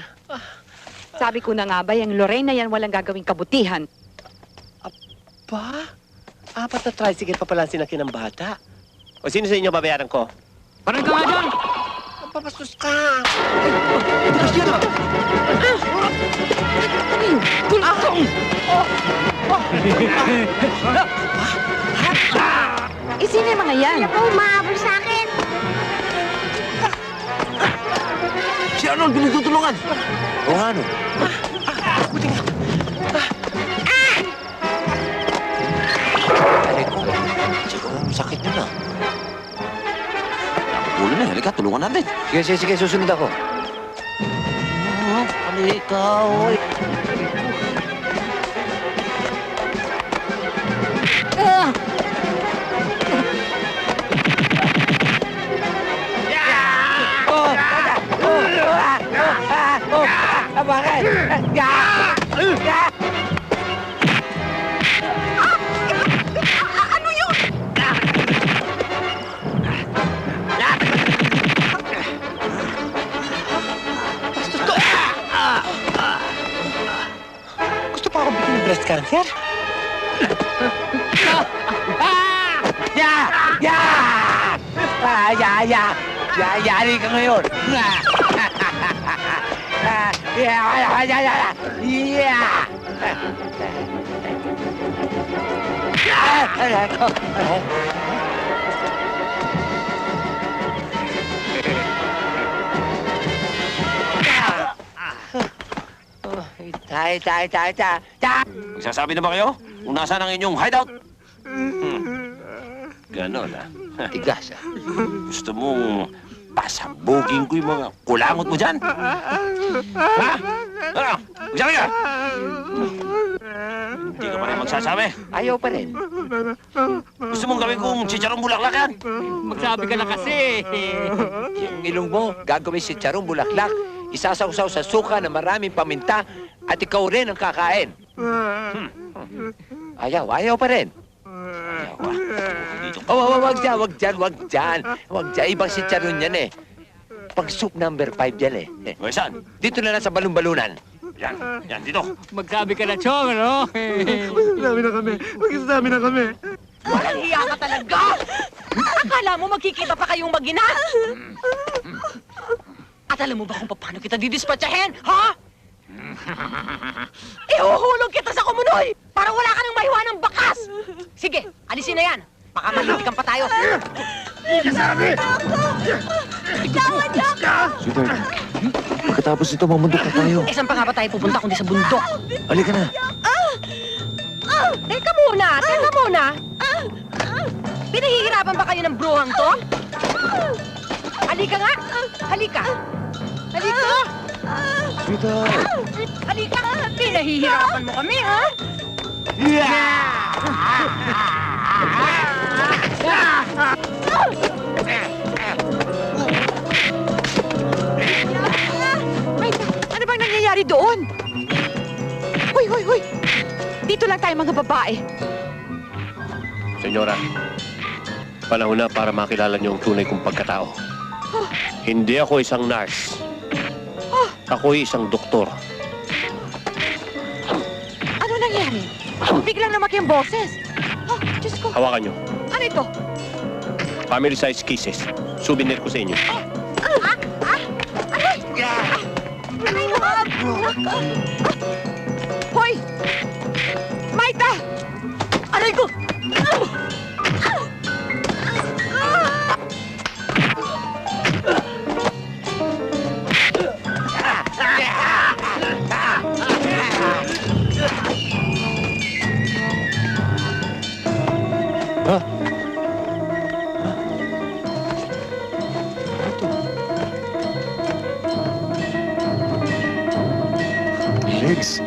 Sabi ko na nga ba, yung Lorraine na yan walang gagawing kabutihan. Ba? 4 na tricycle pa pala ang sinakyan ng bata. O sino sa inyo babayaran ko? Parang ka nga dyan! Papastos ka! Bukas yan ah! Tulong! Sino yung mga yan? Sila po umahabol sa akin. Si Arnold, pinagtutulungan! O ano? Aray ko, siguro sakit nyo na. Ulo na, halika, tulungan natin. Sige, susunod ako. Halika, oy. Bakit? Ano yun? Gusto pa ako bigyan ng breast cancer? Yari ka ngayon. Magsasabi na ba kayo kung nasaan ang inyong hideout? Ganon, ah. Tigas, ah. Gusto mong pasabugin ko yung mga kulangot mo dyan? Ha? Ano? Magsabi ka! Hindi ka pa rin magsasabi. Ayaw pa rin. Gusto mong gawin kong chicharong bulaklak yan? Magsabi ka na kasi. Yung ilong mo, gagawin si Charong Bulaklak. Isasawsaw sa suka na maraming paminta at ikaw rin ang kakain. Ayaw pa rin. Ayaw, ah. Dito. Wag dyan. Ibang si Charon yan eh. Pag soup number 5 yan eh. O, saan? Dito na lang sa balon-balunan. Yan, dito. Magsabi ka na, Chong, ano? Magsasabi na kami. Magsasabi na kami. Walang hiya ka talaga! Akala mo magkikita pa kayong mag-ina? At alam mo ba kung paano kita didispatsahin, ha? Ihuhulog kita sa kumunoy para wala ka nang mahiwa ng bakas! Sige, alisin na yan. Baka mahitikan pa tayo. Sabi! Sweetheart, pagkatapos nito, mamundok na tayo. Eh, saan pa nga ba tayo pupunta kundi sa bundok? Halika na. Teka muna. Pinahihirapan ba kayo ng bruhang to? Halika nga! Halika! Sweetheart! Halika! Pinahihirapan mo kami, ha? Maita, ano bang nangyayari doon? Hoy! Dito lang tayo mga babae. Senyora, panahon na para makilala niyo ang tunay kong pagkatao. Hindi ako isang nurse. Ako'y isang doktor. Ano nangyari? Biglang lumaki ang boses. Oh, Diyos ko. Hawakan niyo. Ano ito? Family size kisses. Souvenir ko sa inyo. Hoy! Maita! Aray ko! Legs.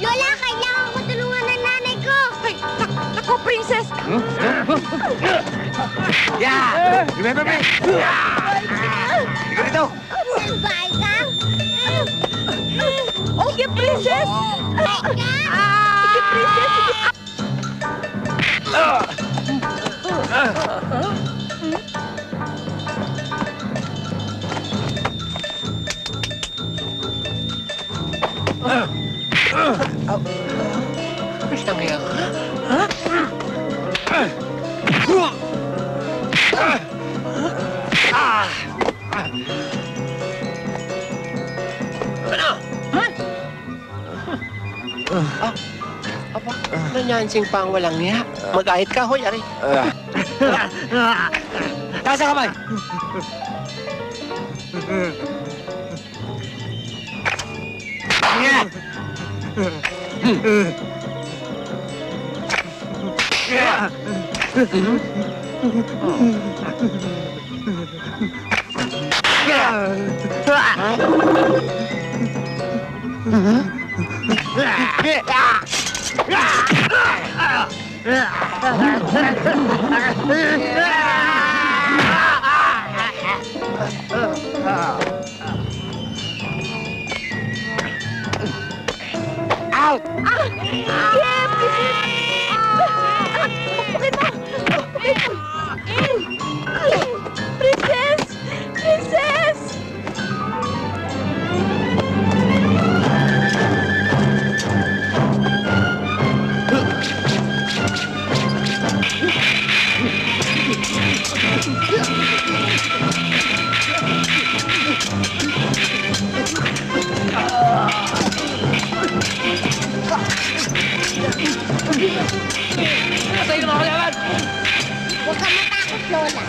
Lola, kailangan ko tulungan ng nanay ko. Ay, naku, princess! Yeah! Remember me? Ikaw dito! Salbay ka? Okay, princess! Sige, princess! Basta ngayon. Aba, nanyansing pa ang walang niya. Mag-ahit ka, hoy, ari. Taas ang kamay! Out! Princess! Princess! Sa'yo na kailangan! Huwag ka matakot, Lola.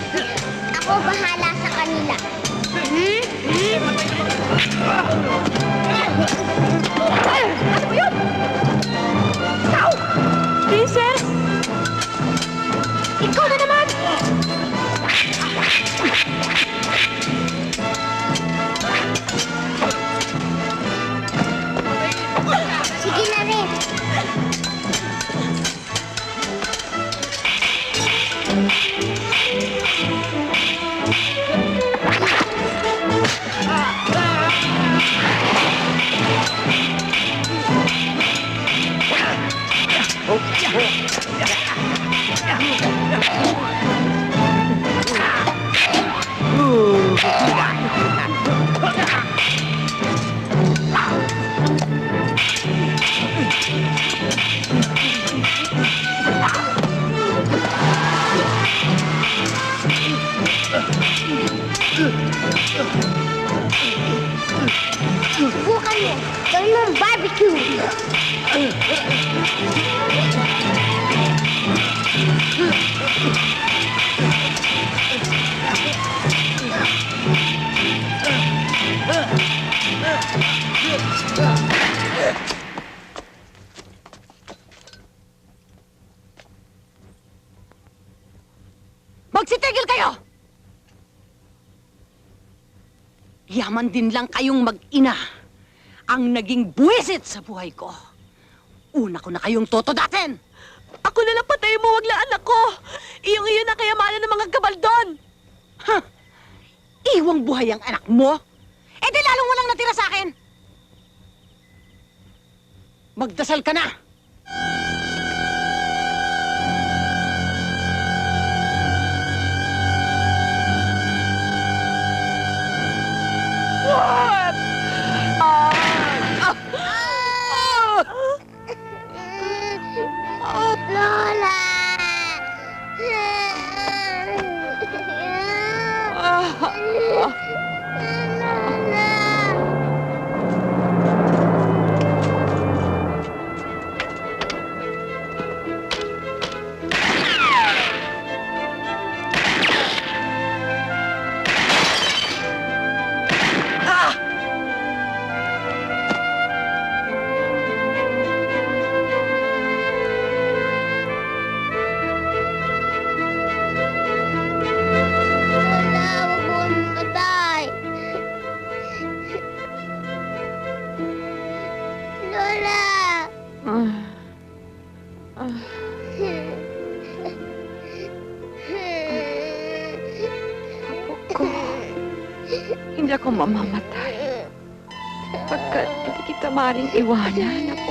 Ako bahala sa kanila. Ano ba yun? Ikaw! Princess! Ikaw na naman! Sige na rin. Subukan mo. Gawin mong barbecue. Magsitigil kayo! Yaman din lang kayong mag-ina ang naging buwisit sa buhay ko. Una ko na kayong totodatin! Ako na lang patay mo, wag lang anak ko! Iyong-iyo na kayamanan ng mga gabaldon! Ha? Iwang buhay ang anak mo? Eh di lalong walang natira sa akin! Magdasal ka na! What? Lola! Hindi ako mamamatay. Pagkat hindi kita maring iwanan.